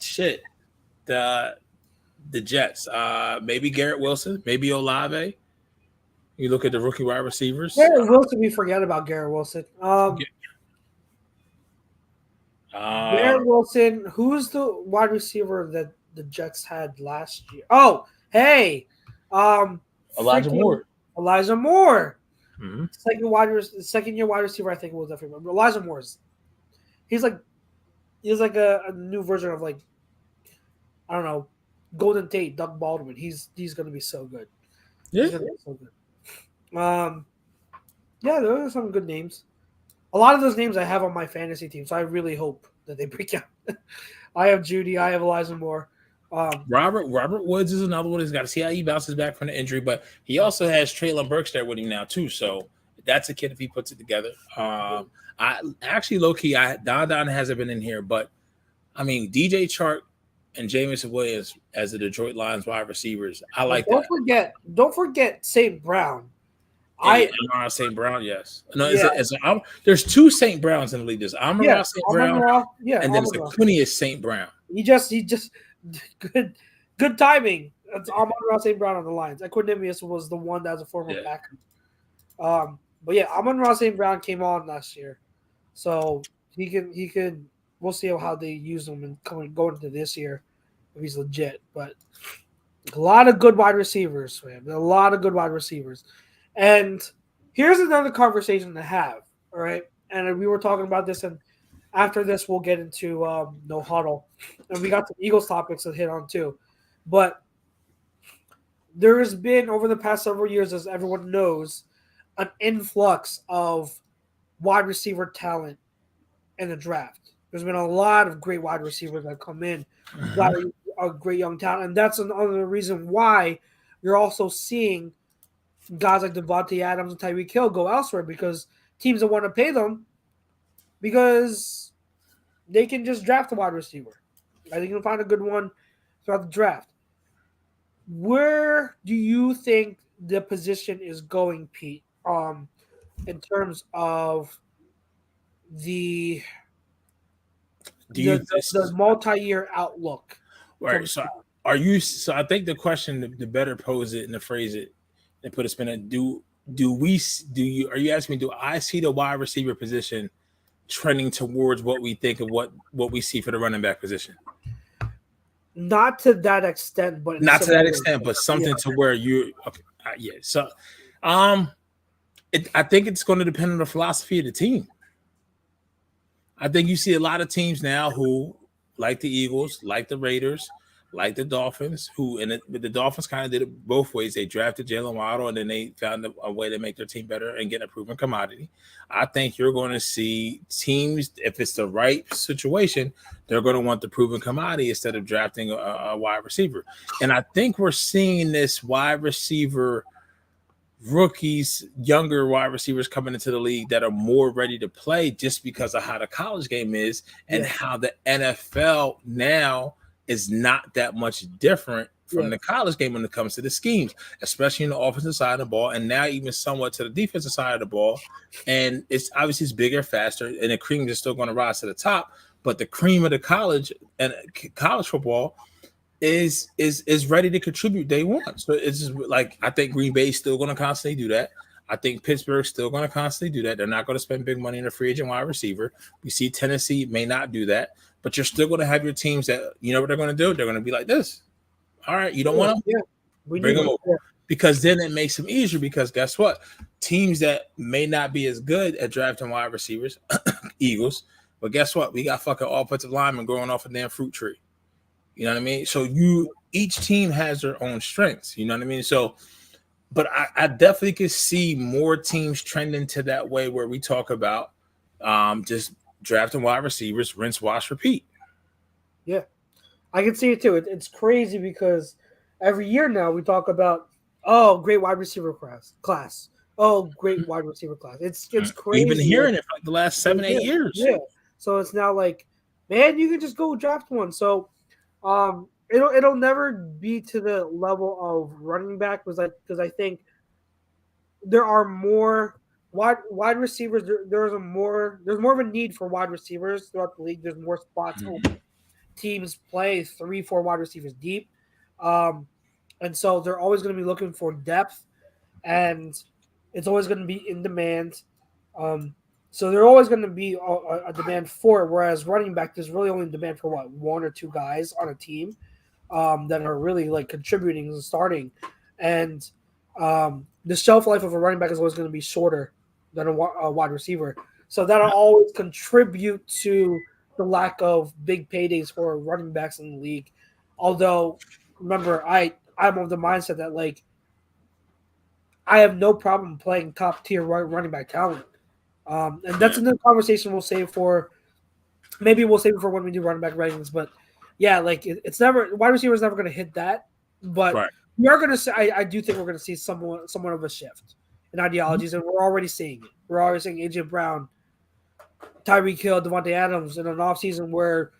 Shit. The Jets. Maybe Garrett Wilson, maybe Olave. You look at the rookie wide receivers. Garrett Wilson, we forget about Garrett Wilson. Garrett Wilson, who's the wide receiver that the Jets had last year? Oh, hey. Elijah Moore. Elijah Moore. Mm-hmm. Second year wide receiver, I think it was definitely. Elijah Moore's. He's like a new version of like, I don't know, Golden Tate, Doug Baldwin. He's gonna be so good. Yeah. He's gonna be so good. Yeah, those are some good names. A lot of those names I have on my fantasy team, so I really hope that they break out. I have Judy. I have Elijah Moore. Robert Woods is another one. He's got to see how he bounces back from the injury, but he also has Traylon Burks there with him now too. So that's a kid if he puts it together. I actually low key, Don hasn't been in here, but I mean DJ Chark and Jamison Williams as the Detroit Lions wide receivers. I like that. Don't forget St. Brown. St. Brown, yes. No, there's two St. Browns in the league. There's Amon-Ra St. Brown, and then it's the Quinius St. Brown. He just good timing. It's Amon-Ra St. Brown on the Lions. Equinemius was the one that was a former backer. But yeah, Amon-Ra St. Brown came on last year, so he can. We'll see how they use him and going into this year if he's legit. But a lot of good wide receivers, man. A lot of good wide receivers. And here's another conversation to have, all right? And we were talking about this, and after this, we'll get into no huddle. And we got some Eagles topics to hit on too. But there has been, over the past several years, as everyone knows, an influx of wide receiver talent in the draft. There's been a lot of great wide receivers that come in, a lot of great young talent. And that's another reason why you're also seeing guys like Devante Adams and Tyreek Hill go elsewhere, because teams don't want to pay them because they can just draft a wide receiver. I think you'll find a good one throughout the draft. Where do you think the position is going, Pete, in terms of the multi-year outlook? Right. So I think the question, the better pose it and to phrase it and put a spin in, are you asking me, do I see the wide receiver position trending towards what we think of what we see for the running back position? Not to that extent, but something to where you okay. Yeah. So I think it's going to depend on the philosophy of the team. I think you see a lot of teams now who, like the Eagles, like the Raiders, like the Dolphins, but the Dolphins kind of did it both ways. They drafted Jalen Waddle, and then they found a way to make their team better and get a proven commodity. I think you're going to see teams, if it's the right situation, they're going to want the proven commodity instead of drafting a wide receiver. And I think we're seeing this wide receiver rookies, younger wide receivers coming into the league that are more ready to play just because of how the college game is and how the NFL now is not that much different from the college game when it comes to the schemes, especially in the offensive side of the ball, and now even somewhat to the defensive side of the ball. And it's obviously bigger, faster, and the cream is still going to rise to the top. But the cream of the college and college football is ready to contribute day one. So it's just like, I think Green Bay is still going to constantly do that. I think Pittsburgh's still going to constantly do that. They're not going to spend big money on a free agent wide receiver. We see Tennessee may not do that, but you're still going to have your teams that, you know what they're going to do? They're going to be like this. All right, you don't want them? Yeah. Bring them over. Because then it makes them easier, because guess what? Teams that may not be as good at drafting wide receivers, Eagles, but guess what? We got fucking offensive linemen growing off a damn fruit tree. You know what I mean? So each team has their own strengths. You know what I mean? So, but I definitely could see more teams trending to that way where we talk about just drafting wide receivers, rinse, wash, repeat. Yeah, I can see it too. It's crazy because every year now we talk about, oh, great wide receiver class. Oh, great wide receiver class. It's crazy. We've been hearing it for like the last 7-8 years. Yeah. So it's now like, man, you can just go draft one. So it'll never be to the level of running back because I think there are more wide receivers. There's more of a need for wide receivers throughout the league. There's more spots open. Teams play 3-4 wide receivers deep, and so they're always going to be looking for depth, and it's always going to be in demand. So they're always going to be a demand for it. Whereas running back, there's really only demand for one or two guys on a team that are really like contributing and starting, and the shelf life of a running back is always going to be shorter than a wide receiver. So that'll always contribute to the lack of big paydays for running backs in the league. Although, remember, I'm of the mindset that like I have no problem playing top tier running back talent, and that's another conversation we'll save for. Maybe we'll save it for when we do running back rankings. But yeah, like it's never wide receiver is never going to hit that. But we are going to see. I do think we're going to see somewhat of a shift in ideologies, and we're already seeing it. We're already seeing AJ Brown, Tyreek Hill, Devante Adams in an offseason where,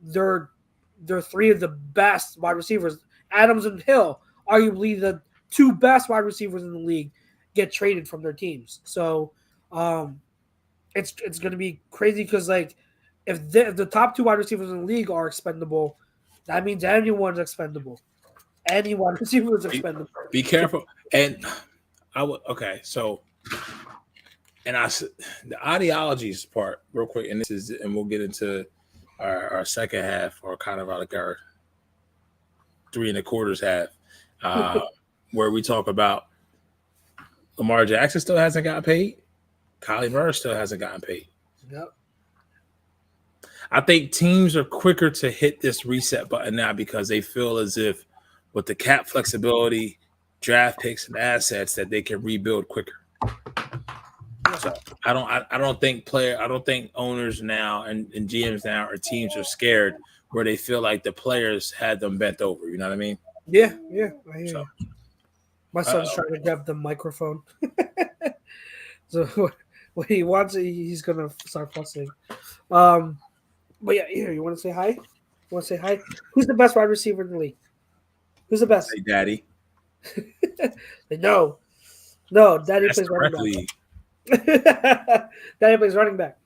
they're three of the best wide receivers. Adams and Hill, arguably the two best wide receivers in the league, get traded from their teams. So it's going to be crazy because, like, if the top two wide receivers in the league are expendable, that means anyone's expendable. Any wide receiver is expendable. Be careful. And so the ideologies part real quick, and we'll get into our second half, or kind of like our 3 1/4 half, where we talk about Lamar Jackson still hasn't gotten paid. Kylie Murray still hasn't gotten paid. Yep. I think teams are quicker to hit this reset button now because they feel as if with the cap flexibility, draft picks, and assets that they can rebuild quicker. So I don't think owners now and GMs now or teams are scared where they feel like the players had them bent over. You know what I mean? Yeah, I hear you. My son's trying to grab the microphone. So when he wants it, he's gonna start fussing. But yeah, here, you want to say hi? Who's the best wide receiver in the league? Who's the best? Say Daddy. No, Daddy plays running back. Daddy plays running back.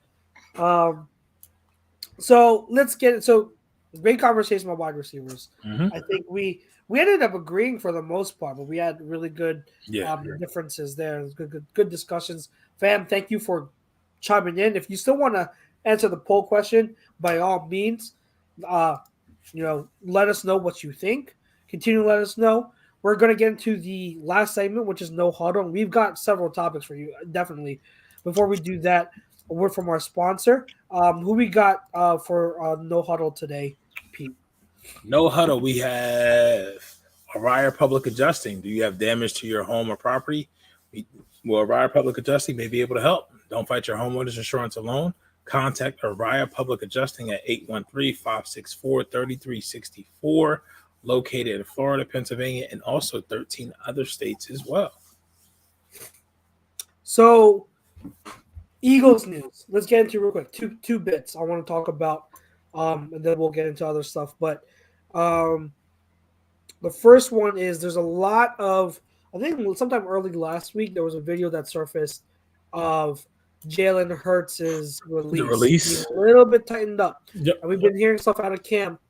So let's get it. So great conversation about wide receivers. Mm-hmm. I think we ended up agreeing for the most part, but we had really good differences there. Good discussions. Fam, thank you for chiming in. If you still want to answer the poll question, by all means, let us know what you think. Continue to let us know. We're going to get into the last segment, which is No Huddle. And we've got several topics for you, definitely. Before we do that, a word from our sponsor. Who we got for No Huddle today, Pete? No Huddle. We have Orion Public Adjusting. Do you have damage to your home or property? Orion Public Adjusting may be able to help. Don't fight your homeowner's insurance alone. Contact Orion Public Adjusting at 813-564-3364. Located in Florida, Pennsylvania, and also 13 other states as well. So, Eagles news. Let's get into real quick. Two bits I want to talk about, and then we'll get into other stuff. But the first one is there's a lot of, I think sometime early last week, there was a video that surfaced of Jalen Hurts' release. The release? He's a little bit tightened up. Yep. And we've been hearing stuff out of camp.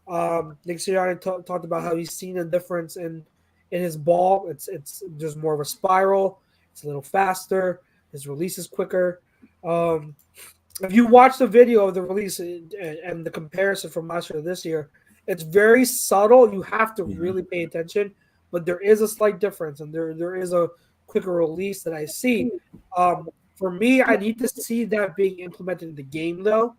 Nick Sirianni talked about how he's seen a difference in his ball. It's there's more of a spiral. It's a little faster. His release is quicker. If you watch the video of the release and the comparison from last year to this year, it's very subtle. You have to really pay attention, but there is a slight difference, and there is a quicker release that I see. For me, I need to see that being implemented in the game, though.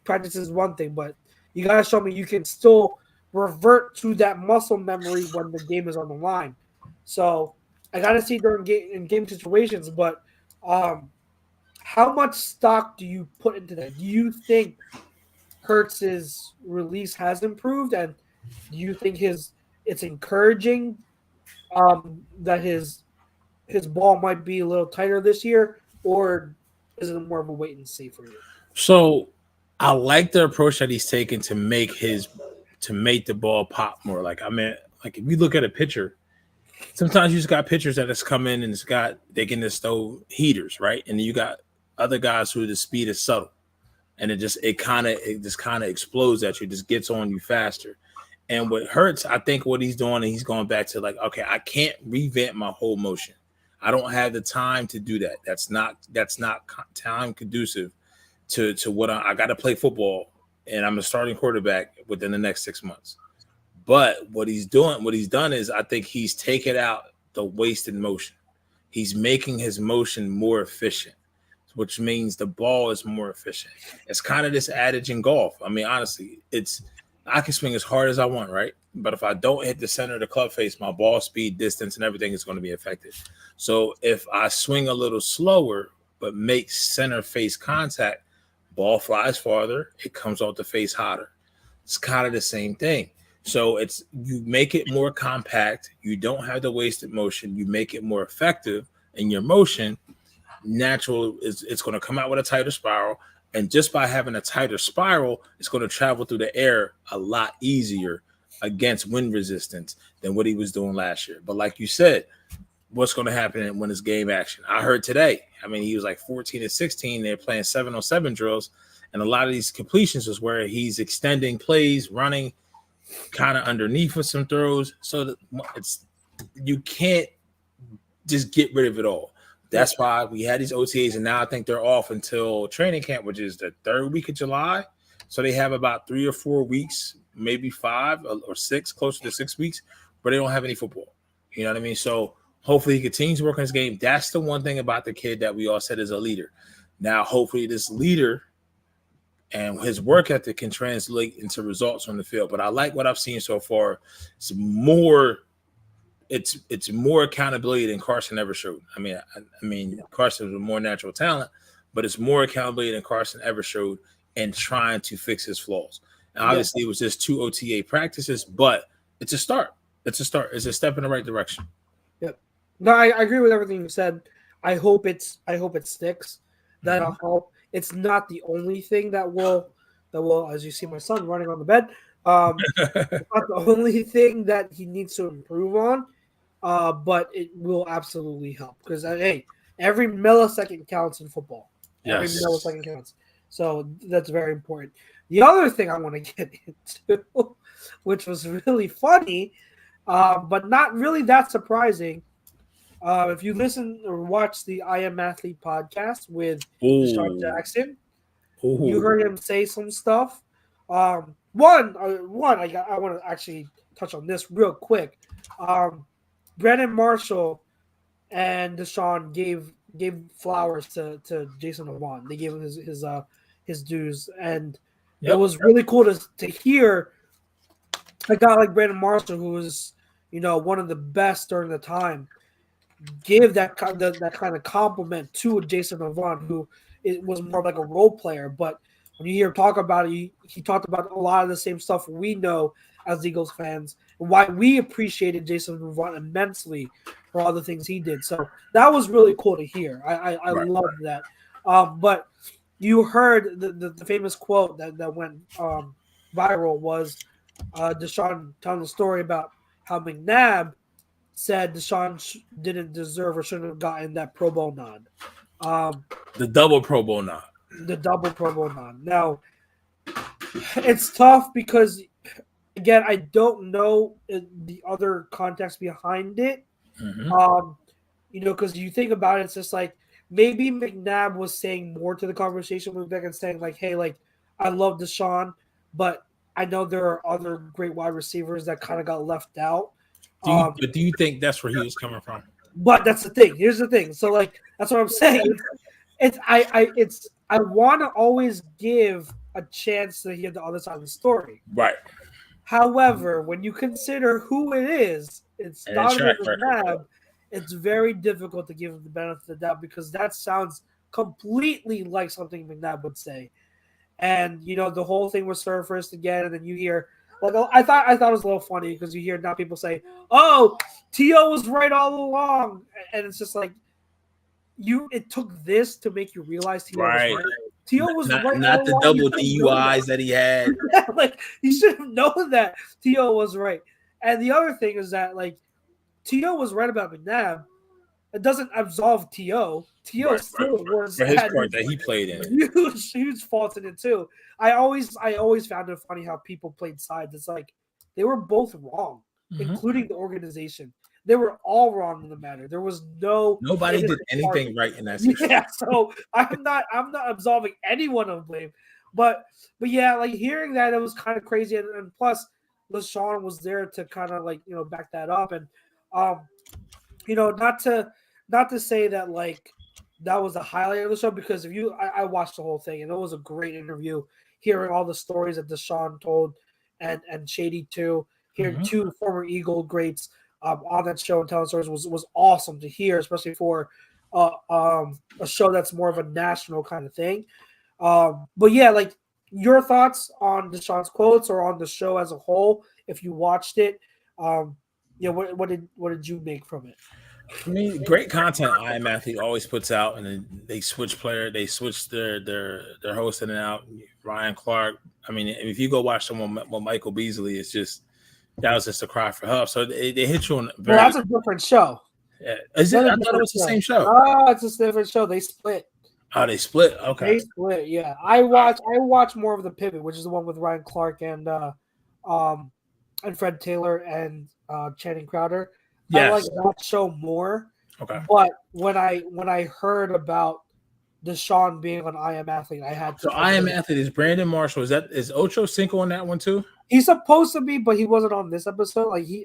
Practice is one thing, but you got to show me you can still revert to that muscle memory when the game is on the line. So I got to see during game situations, but how much stock do you put into that? Do you think Hurts's release has improved, and do you think it's encouraging that his ball might be a little tighter this year, or is it more of a wait and see for you? So I like the approach that he's taken to make the ball pop more. Like if you look at a pitcher, sometimes you just got pitchers that has come in and they can just throw heaters, right? And then you got other guys who the speed is subtle, and it just kind of explodes at you, just gets on you faster. And what Hurts, I think what he's doing, and he's going back to like, okay, I can't revamp my whole motion. I don't have the time to do that. That's not time conducive to what I got to play football, and I'm a starting quarterback within the next 6 months. But what he's done is I think he's taken out the wasted motion. He's making his motion more efficient, which means the ball is more efficient. It's kind of this adage in golf. I mean, honestly, I can swing as hard as I want, right? But if I don't hit the center of the club face, my ball speed, distance, and everything is going to be affected. So if I swing a little slower but make center face contact, ball flies farther, it comes off the face hotter. It's kind of the same thing. So you make it more compact. You don't have the wasted motion. You make it more effective in your motion. Natural it's going to come out with a tighter spiral. And just by having a tighter spiral, it's going to travel through the air a lot easier against wind resistance than what he was doing last year. But like you said, what's going to happen when it's game action? I heard today, he was like 14 and 16. They're playing 7-on-7 drills. And a lot of these completions is where he's extending plays, running kind of underneath with some throws. So you can't just get rid of it all. That's why we had these OTAs, and now I think they're off until training camp, which is the 3rd week of July. So they have about 3 or 4 weeks, maybe 5 or 6, closer to 6 weeks, but they don't have any football. You know what I mean? So hopefully he continues to work on his game. That's the one thing about the kid that we all said is a leader. Now, hopefully this leader and his work ethic can translate into results on the field. But I like what I've seen so far. It's more accountability than Carson ever showed. I mean, Carson was a more natural talent, but it's more accountability than Carson ever showed in trying to fix his flaws. And obviously, it was just 2 OTA practices, but it's a start. It's a step in the right direction. Yep. No, I agree with everything you said. I hope it sticks. That'll help. It's not the only thing that will, as you see my son running on the bed, it's not the only thing that he needs to improve on, but it will absolutely help because, hey, every millisecond counts in football. Yes. Every millisecond counts. So that's very important. The other thing I want to get into, which was really funny, but not really that surprising, if you listen or watch the I Am Athlete podcast with Deshaun Jackson, you heard him say some stuff. I want to actually touch on this real quick. Brandon Marshall and Deshaun gave flowers to Jason Avant. They gave him his dues, and it was really cool to hear a guy like Brandon Marshall, who was one of the best during the time, give that kind of compliment to Jason Avant, who it was more like a role player. But when you hear him talk about it, he talked about a lot of the same stuff we know as Eagles fans, and why we appreciated Jason Avant immensely for all the things he did. So that was really cool to hear. I loved that. But you heard the famous quote that went viral was Deshaun telling the story about how McNabb said Deshaun didn't deserve or shouldn't have gotten that Pro Bowl nod. The double Pro Bowl nod. The double Pro Bowl nod. Now, it's tough because, again, I don't know the other context behind it. Mm-hmm. Because you think about it, it's just like maybe McNabb was saying more to the conversation with Vic and saying like, hey, like, I love Deshaun, but I know there are other great wide receivers that kind of got left out. Do you think that's where he was coming from? But that's the thing. Here's the thing. So, like, that's what I'm saying. I want to always give a chance to hear the other side of the story. Right. However, when you consider who it is, it's And a Donovan track record. McNabb. It's very difficult to give him the benefit of the doubt because that sounds completely like something McNabb would say. And the whole thing was surfaced again, and then you hear I thought it was a little funny because you hear now people say, "Oh, T.O. was right all along," and it's just like it took this to make you realize T.O. was right. T.O. was right not all the along. double DUIs that he had. Like you should have known that T.O. was right. And the other thing is that T.O. was right about McNabb. It doesn't absolve T.O. T.O. still was for his part that he played in. Huge faults in it too. I always found it funny how people played sides. It's like they were both wrong, including the organization. They were all wrong in the matter. There was nobody did anything right in that situation. Yeah, so I'm not absolving anyone of blame. But yeah, hearing that, it was kind of crazy, and plus LaShawn was there to kind of back that up, and not to say that that was the highlight of the show, because I watched the whole thing and it was a great interview, hearing all the stories that Deshaun told and Shady too, hearing two former Eagle greats on that show and telling stories was awesome to hear, especially for a show that's more of a national kind of thing. But yeah, your thoughts on Deshaun's quotes or on the show as a whole, if you watched it, what did you make from it? I mean, great content I Am Athlete always puts out, and then they switch their host in and out. Ryan Clark. I mean, if you go watch someone with Michael Beasley, it's just that was just a cry for help. So they hit you on that's a different show. Yeah. Is it? I thought it was the same show. Oh, it's a different show. They split. Oh, they split. Okay. They split. Yeah, I watch more of the Pivot, which is the one with Ryan Clark and Fred Taylor and Channing Crowder. Yes. I like that show more. Okay. But when I heard about Deshaun being on I Am Athlete, I had to. So I Am Athlete is Brandon Marshall. Is Ocho Cinco on that one too? He's supposed to be, but he wasn't on this episode. He's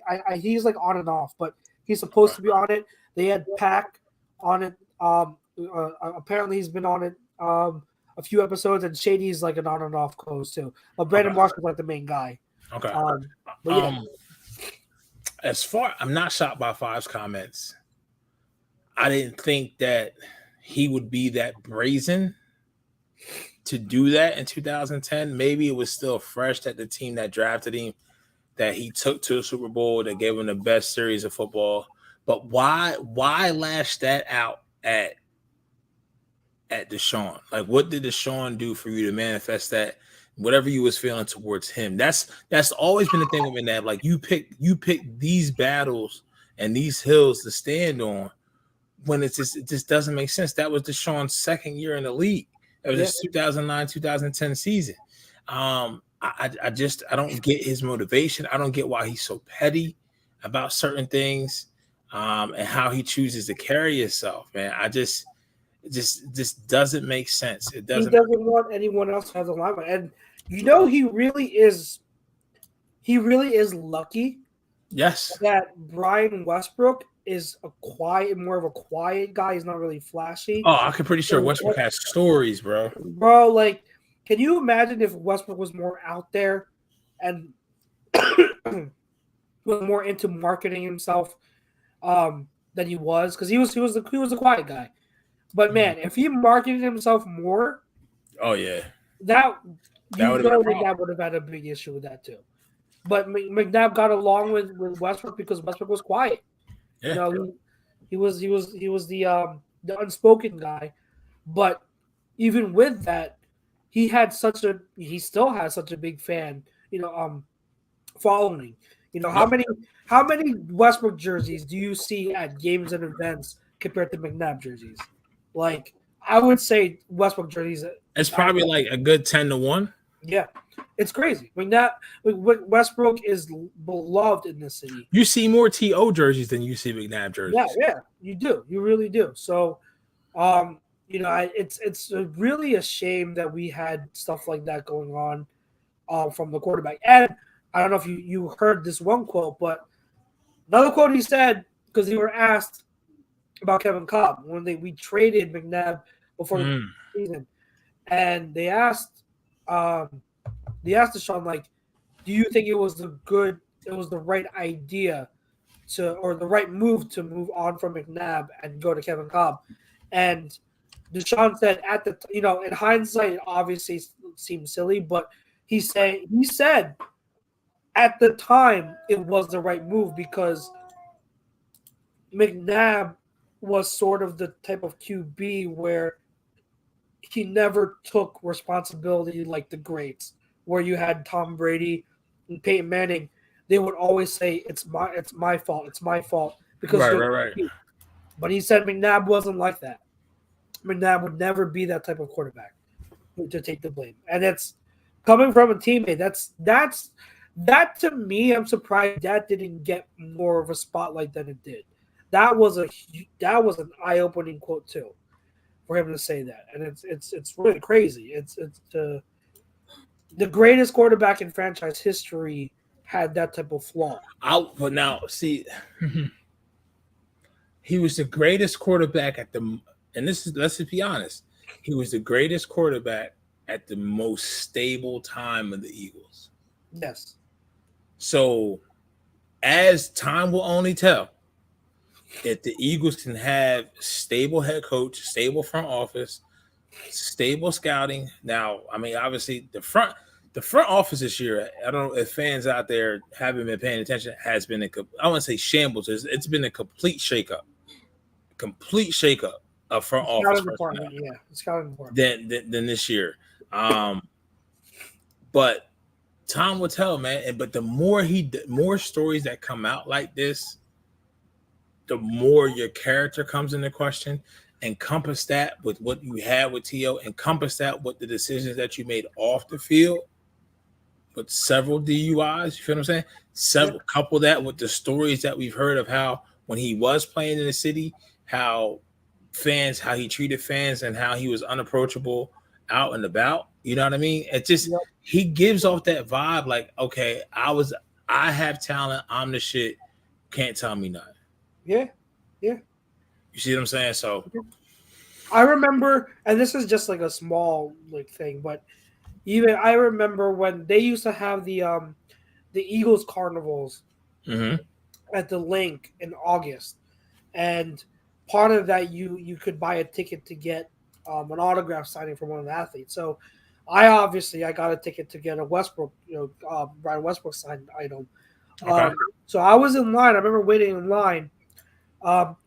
on and off, but he's supposed to be on it. They had Pac on it. Apparently he's been on it a few episodes, and Shady's an on and off close too. But Brandon Marshall's the main guy. Okay. But yeah. I'm not shocked by Five's comments. I didn't think that he would be that brazen to do that in 2010. Maybe it was still fresh that the team that drafted him, that he took to a Super Bowl, that gave him the best series of football. But why lash that out at Deshaun? What did Deshaun do for you to manifest that? Whatever you was feeling towards him, that's always been the thing with McNabb. You pick these battles and these hills to stand on when it just doesn't make sense. That was Deshaun's second year in the league. It was his 2009-2010 season. I don't get his motivation. I don't get why he's so petty about certain things, and how he chooses to carry himself. Man, it just doesn't make sense. It doesn't. He doesn't want anyone else to have the limelight, and he really is lucky. Yes, that Brian Westbrook is more of a quiet guy. He's not really flashy. Oh, I'm pretty sure Westbrook has stories, bro. Bro, can you imagine if Westbrook was more out there and was more into marketing himself than he was? Because he was a quiet guy. But man, if he marketed himself more, oh yeah, that would have had a big issue with that too. But McNabb got along with Westbrook because Westbrook was quiet. Yeah. He was the unspoken guy. But even with that, he still has such a big fan, following. How many Westbrook jerseys do you see at games and events compared to McNabb jerseys? I would say Westbrook jerseys. It's probably a good 10-1. Yeah, it's crazy. Westbrook is beloved in this city. You see more TO jerseys than you see McNabb jerseys. Yeah, you do. You really do. So, it's really a shame that we had stuff like that going on from the quarterback. And I don't know if you heard this one quote, but another quote he said, because they were asked about Kevin Kupp when we traded McNabb before the season, and they asked Deshaun, do you think it was the right idea or the right move to move on from McNabb and go to Kevin Kolb? And Deshaun said in hindsight, it obviously seemed silly, but he said at the time it was the right move because McNabb was sort of the type of QB where he never took responsibility like the greats, where you had Tom Brady and Peyton Manning. They would always say it's my fault because right. But he said McNabb wasn't like that. McNabb would never be that type of quarterback to take the blame, and it's coming from a teammate. That to me, I'm surprised that didn't get more of a spotlight than it did. That was an eye-opening quote too, for him to say that, and it's really crazy. It's the greatest quarterback in franchise history had that type of flaw. But now, see, he was the greatest quarterback and let's just be honest, he was the greatest quarterback at the most stable time of the Eagles. Yes. So, as time will only tell, if the Eagles can have stable head coach, stable front office, stable scouting. Now, I mean, obviously, the front office this year, I don't know if fans out there haven't been paying attention, has been I wouldn't say shambles. It's been a complete shakeup of front office department, scouting department. than this year. But time will tell, man. But the more stories that come out like this, the more your character comes into question. Encompass that with what you had with T.O., encompass that with the decisions that you made off the field with several DUIs. You feel what I'm saying? Couple that with the stories that we've heard of how when he was playing in the city, how he treated fans and how he was unapproachable out and about. You know what I mean? It just he gives off that vibe like, okay, I have talent, I'm the shit, can't tell me nothing. Yeah. You see what I'm saying? So I remember, and this is just like a small thing, but even I remember when they used to have the Eagles carnivals at the Link in August, and part of that you could buy a ticket to get an autograph signing from one of the athletes. So I got a ticket to get a Westbrook, Brian Westbrook signed item. Okay. So I was in line. I remember waiting in line.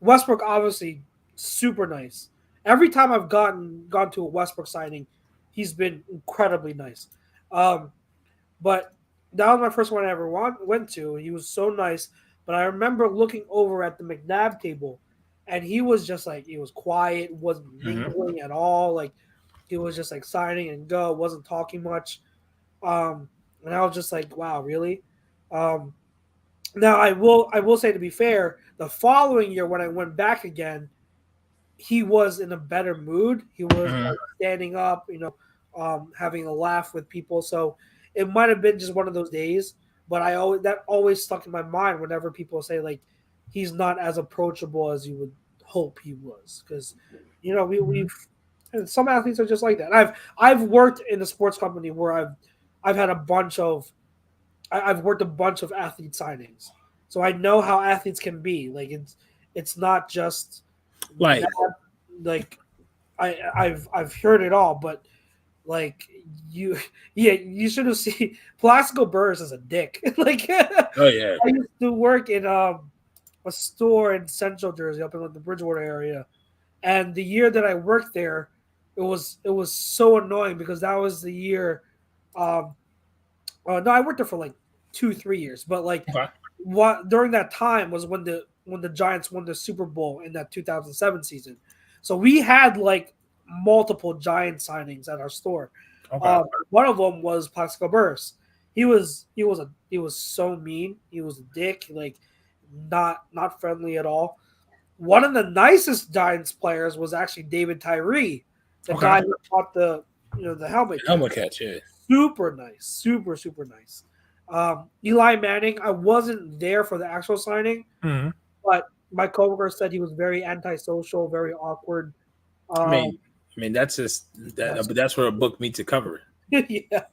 Westbrook obviously super nice. Every time I've gone to a Westbrook signing, he's been incredibly nice. But that was my first one I ever went to. He was so nice. But I remember looking over at the McNabb table, and he was just he was quiet, wasn't mingling at all. Like he was just signing and go, wasn't talking much. And I was just like, wow, really? Now I will say, to be fair, the following year when I went back again, he was in a better mood. He was standing up, having a laugh with people. So it might have been just one of those days. But that always stuck in my mind whenever people say he's not as approachable as you would hope he was, because we've and some athletes are just like that. I've worked in a sports company where I've had I've worked a bunch of athlete signings, so I know how athletes can be. It's not just I've heard it all, but you should have seen Plaxico Burress as a dick. Oh yeah. I used to work in a store in Central Jersey, up in the Bridgewater area, and the year that I worked there, it was so annoying because that was the year. No, I worked there for 2-3 years, but what during that time was when the Giants won the Super Bowl in that 2007 season. So we had multiple Giant signings at our store. Okay. One of them was Plaxico Burress. He was so mean. He was a dick, not friendly at all. One of the nicest Giants players was actually David Tyree, the guy who taught the helmet catch. Yeah. Super nice, super nice. Eli Manning, I wasn't there for the actual signing, but my coworker said he was very antisocial, very awkward. I mean that's just that, but that's where a book meets a cover. Yeah.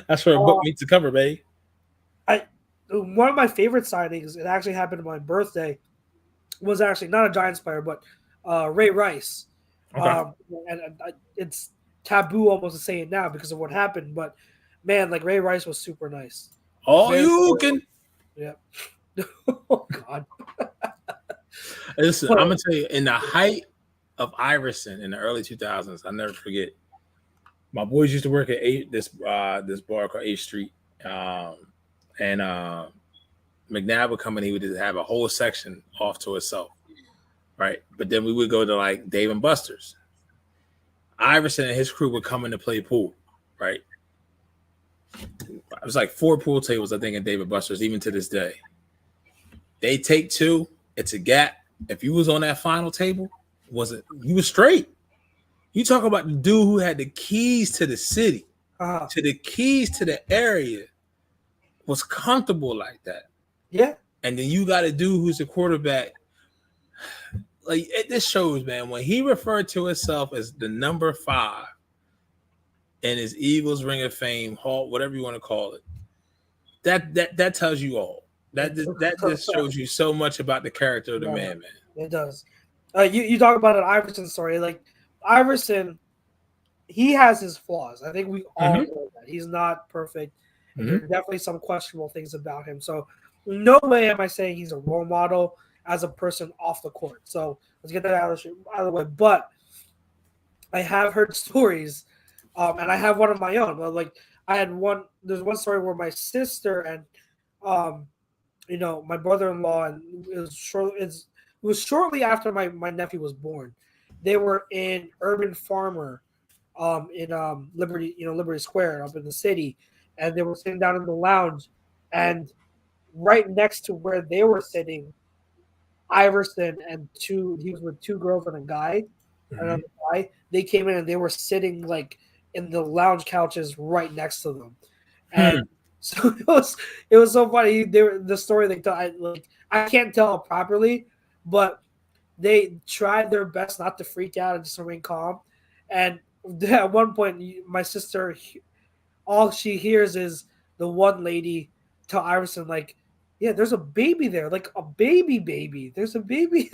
That's where a book meets the cover, babe. One of my favorite signings, it actually happened on my birthday, was actually not a Giants player, but Ray Rice. Okay. It's taboo almost to say it now because of what happened, but man, like Ray Rice was super nice. All you can. Yeah. Oh God. Listen, I'm gonna tell you, in the height of Iverson in the early 2000s, I'll never forget. My boys used to work at this bar called 8th Street, and McNabb would come and he would just have a whole section off to itself, right? But then we would go to like Dave and Buster's. Iverson and his crew would come in to play pool, right? It was like 4 pool tables, I think, in Dave and Buster's, even to this day. They take 2, it's a gap. If you was on that final table, you was straight. You talk about the dude who had the keys to the city, to the keys to the area, was comfortable like that. Yeah. And then you got a dude who's a quarterback. Like this shows, man, when he referred to himself as the number 5 in his Eagles Ring of Fame, Hall, whatever you want to call it, that tells you all. That just shows you so much about the character of the man. It does. You talk about an Iverson story. Like Iverson, he has his flaws. I think we all know that. He's not perfect. There's definitely some questionable things about him. So no way am I saying he's a role model as a person off the court. So let's get that out of the way. But I have heard stories, and I have one of my own. Like there's one story where my sister and my brother-in-law, and it was shortly after my nephew was born. They were in Urban Farmer, in Liberty Square up in the city, and they were sitting down in the lounge, and right next to where they were sitting, Iverson and he was with 2 girls and a guy, another guy. They came in and they were sitting like in the lounge couches right next to them, and so it was so funny. The story they told, I can't tell it properly, but they tried their best not to freak out and just remain calm. And at one point, my sister, all she hears is the one lady tell Iverson, like, yeah, there's a baby there, like a baby. There's a baby.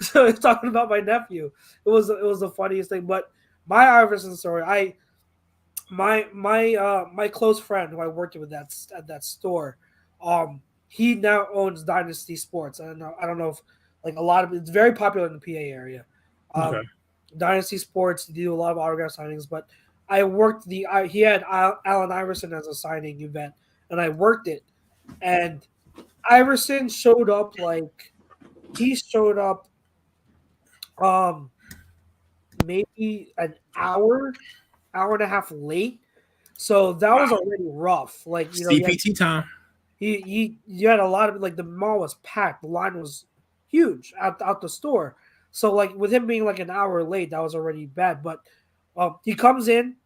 So it's talking about my nephew. It was the funniest thing. But my Iverson story, my close friend who I worked with at that store, he now owns Dynasty Sports. I don't know if like a lot of it's very popular in the PA area. Dynasty Sports do a lot of autograph signings, but I worked he had Allen Iverson as a signing event, and I worked it. And Iverson showed up maybe an hour and a half late. So that was already rough. Like, CPT time. You had a lot of, like, the mall was packed. The line was huge out the store. So like with him being like an hour late, that was already bad. But he comes in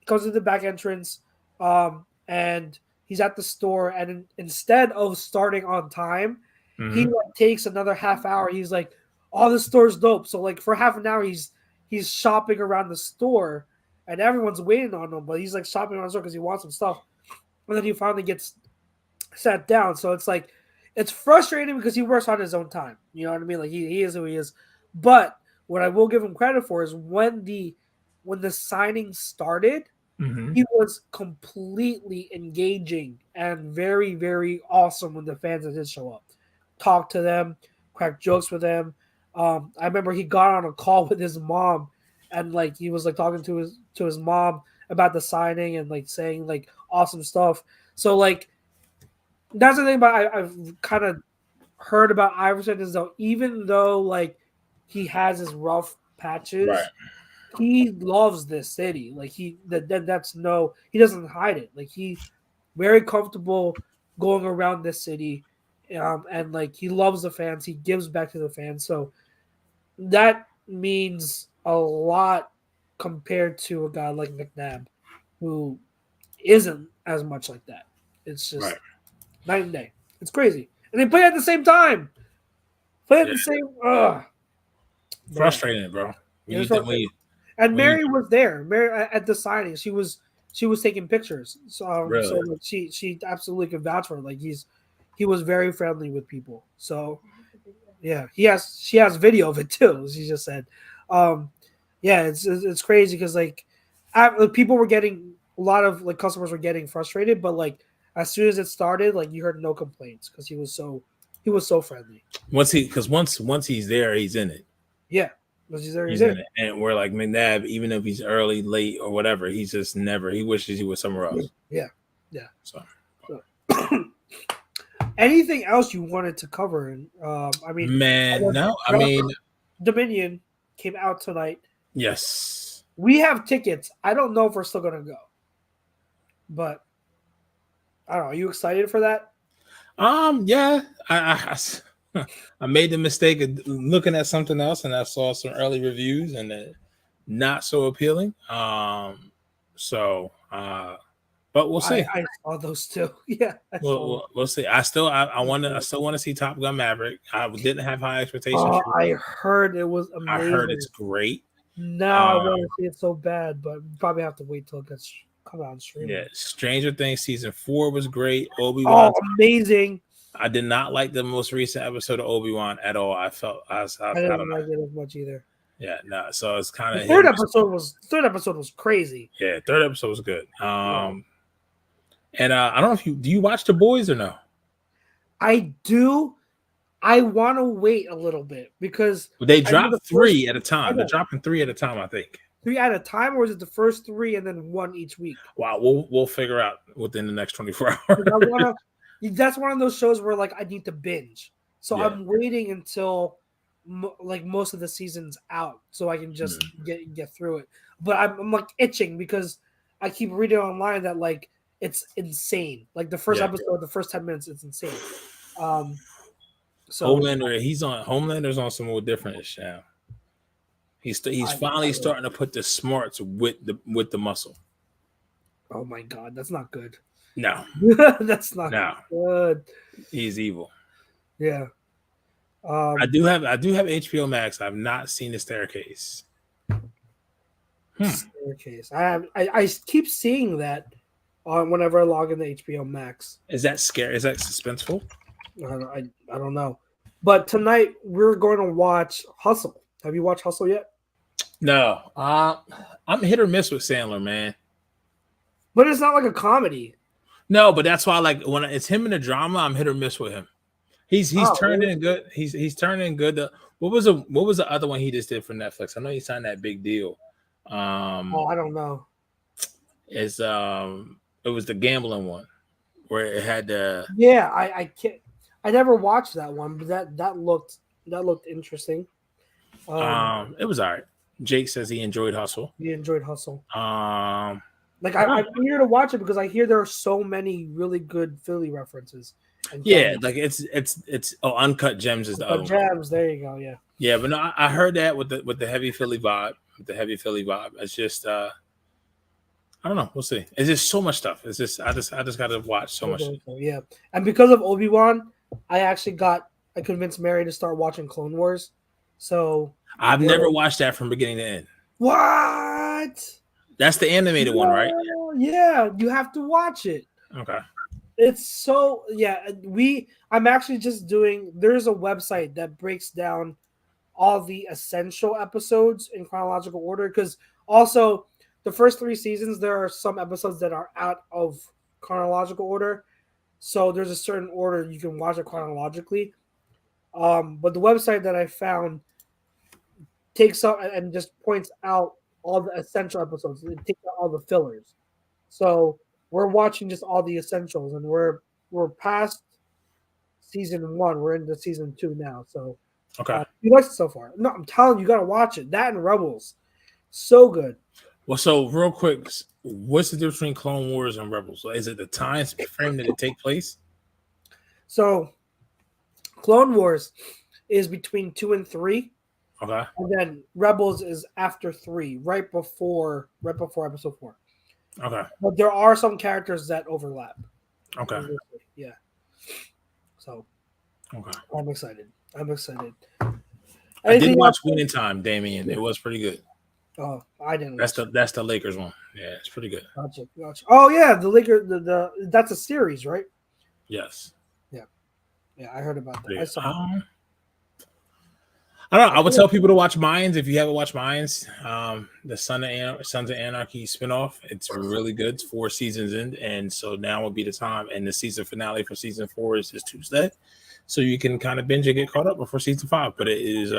the back entrance, and he's at the store, and instead of starting on time, he takes another half hour. He's like, "Oh, this store's dope." So like for half an hour, he's shopping around the store, and everyone's waiting on him. But he's like shopping around the store because he wants some stuff. And then he finally gets sat down. So it's like it's frustrating because he works on his own time. You know what I mean? Like he is who he is. But what I will give him credit for is when the signing started. He was completely engaging and very, very awesome when the fans did show up. Talked to them, cracked jokes with them. I remember he got on a call with his mom, and like he was like talking to his mom about the signing and like saying like awesome stuff. So like that's the thing about I've kind of heard about Iverson is though even though like he has his rough patches. Right. He loves this city. Like he doesn't hide it. Like he's very comfortable going around this city, and like he loves the fans. He gives back to the fans. So that means a lot compared to a guy like McNabb, who isn't as much like that. It's just night and day. It's crazy, and they play at the same time. Frustrating, bro. And Mary was there. Mary at the signing. She was she was taking pictures. So Really? so like, she absolutely could vouch for it. Like he was very friendly with people. So yeah, she has video of it too. She just said, yeah, it's crazy because like people were getting a lot of like customers were getting frustrated, but like as soon as it started, like you heard no complaints because he was so friendly. Once he's there, he's in it. Yeah, he's there. He's in it, and we're like McNabb. Even if he's early, late, or whatever, he's just never. He wishes he was somewhere else. Yeah. So. Anything else you wanted to cover? I mean, Dominion came out tonight. Yes, we have tickets. I don't know if we're still gonna go, but I don't know. Are you excited for that? Yeah. I made the mistake of looking at something else, and I saw some early reviews, and not so appealing. But we'll see. I saw those too. Yeah, we'll see. I still want to see Top Gun Maverick. I didn't have high expectations. I heard it was amazing. I heard it's great. Now I want to see it so bad, but probably have to wait till it gets come out on stream. Yeah, Stranger Things season 4 was great. Obi-Wan, amazing. I did not like the most recent episode of Obi-Wan at all. I didn't like it as much either. Yeah, no. So it's kind of third episode was crazy. Yeah, third episode was good. And I don't know if do you watch The Boys or no? I do. I want to wait a little bit because they drop 3 at a time. They're dropping 3 at a time, I think. 3 at a time, or is it the first 3 and then 1 each week? Wow, we'll figure out within the next 24 hours. That's one of those shows where like I need to binge, so I'm waiting until like most of the season's out so I can just get through it. But I'm like itching because I keep reading online that like it's insane. Like the first episode, the first 10 minutes, it's insane. So Homelander's on some more different shit now. He's finally starting to put the smarts with the muscle. Oh my god, that's not good. No, that's not good. He's evil. Yeah. I do have HBO Max. I've not seen The Staircase. Staircase. I keep seeing that whenever I log into HBO Max. Is that scary? Is that suspenseful? I don't know. But tonight we're going to watch Hustle. Have you watched Hustle yet? No. I'm hit or miss with Sandler, man. But it's not like a comedy. No, but that's why like when it's him in a drama, I'm hit or miss with him. He's turned in good. He's turning good. What was the other one he just did for Netflix? I know he signed that big deal. I don't know. It was the gambling one where it had the I can't. I never watched that one, but that looked interesting. It was all right. Jake says he enjoyed Hustle. He enjoyed Hustle. I'm here to watch it because I hear there are so many really good Philly references. Like it's Uncut Gems is the other Gems. There you go. Yeah, but no, I heard that with the heavy Philly vibe. It's just I don't know. We'll see. It's just so much stuff. It's just I just got to watch so much. Yeah, and because of Obi-Wan, I convinced Mary to start watching Clone Wars. So I've never watched that from beginning to end. What? That's the animated one, right? Yeah, you have to watch it. Okay. It's so I'm actually just there's a website that breaks down all the essential episodes in chronological order because also the first 3 seasons there are some episodes that are out of chronological order. So there's a certain order you can watch it chronologically. But the website that I found takes up and just points out all the essential episodes. It takes out all the fillers. So we're watching just all the essentials, and we're past season 1. We're into season 2 now. So okay, you liked it so far? No, I'm telling you, you got to watch it. That and Rebels, so good. Well, so real quick, what's the difference between Clone Wars and Rebels? Is it the time frame that it take place? So, Clone Wars is between 2 and 3. Okay. And then Rebels is after 3, right before episode 4. Okay. But there are some characters that overlap. Okay. Yeah. So. Okay. I'm excited. I did watch Winning Time, Damien. It was pretty good. Oh, I didn't. That's the Lakers one. Yeah, it's pretty good. Gotcha. Oh yeah, the Lakers. The that's a series, right? Yes. Yeah, I heard about that. Yeah. I saw. I don't know. I would tell people to watch Mayans if you haven't watched Mayans. The Sons of Anarchy spinoff. It's really good. It's 4 seasons in, and so now would be the time. And the season finale for season 4 is this Tuesday, so you can kind of binge and get caught up before season 5. But it is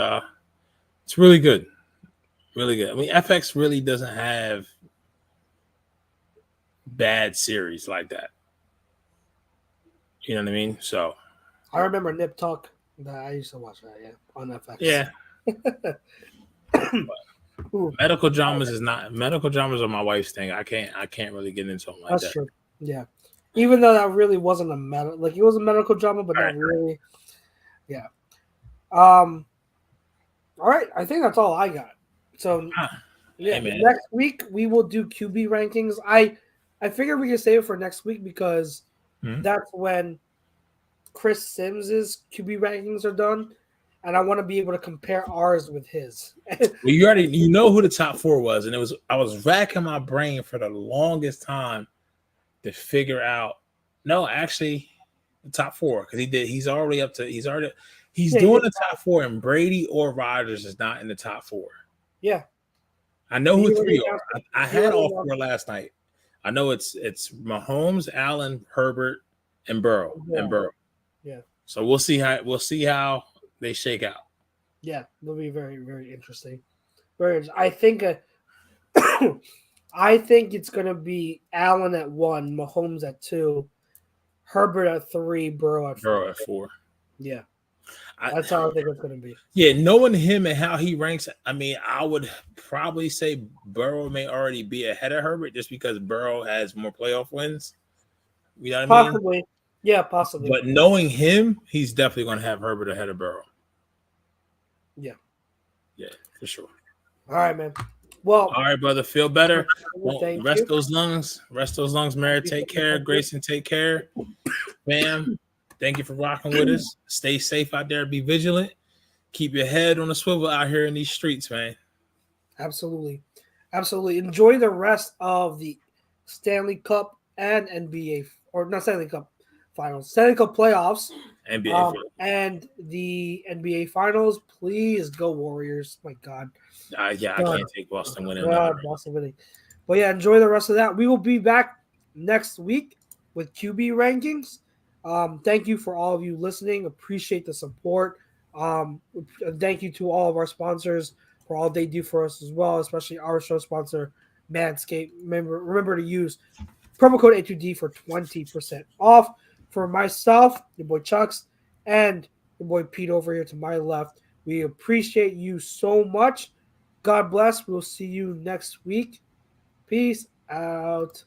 it's really good, really good. I mean, FX really doesn't have bad series like that. You know what I mean? So I remember Nip Tuck. I used to watch that. Yeah, on FX. yeah. Medical dramas are my wife's thing. I can't really get into them like That's that. true. Yeah, even though that really wasn't it was a medical drama, but not really. Yeah. All right. I think that's all I got. So yeah, hey, next week we will do QB rankings. I figured we could save it for next week because that's when Chris Sims's QB rankings are done, and I want to be able to compare ours with his. Well, you know who the top 4 was, and I was racking my brain for the longest time to figure out. No, actually, the top 4 because he's doing the top 4, and Brady or Rodgers is not in the top 4. Yeah, I know who 3 are. I had all 4 last night. I know it's Mahomes, Allen, Herbert, and Burrow. Yeah. So we'll see how they shake out. Yeah, it'll be very, very interesting. Very interesting. I think I think it's gonna be Allen at 1, Mahomes at 2, Herbert at 3, Burrow at 4. Yeah. That's how I think it's gonna be. Yeah, knowing him and how he ranks, I mean, I would probably say Burrow may already be ahead of Herbert just because Burrow has more playoff wins. You know what I mean? Possibly. Yeah, possibly. But knowing him, he's definitely going to have Herbert ahead of Burrow. Yeah. Yeah, for sure. All right, man. Well, all right, brother. Feel better. Thank rest you. those lungs. Rest those lungs, Mary. Take care. Grayson, take care. Fam, thank you for rocking with us. Stay safe out there. Be vigilant. Keep your head on the swivel out here in these streets, man. Absolutely. Absolutely. Enjoy the rest of the Stanley Cup and NBA, or not Stanley Cup finals, Stanley Cup playoffs, NBA and the NBA finals. Please go Warriors. My God. I can't take Boston winning. Boston winning. But yeah, enjoy the rest of that. We will be back next week with QB rankings. Thank you for all of you listening. Appreciate the support. Thank you to all of our sponsors for all they do for us as well, especially our show sponsor, Manscaped. Remember to use promo code A2D for 20% off. For myself, your boy Chucks, and your boy Pete over here to my left, we appreciate you so much. God bless. We'll see you next week. Peace out.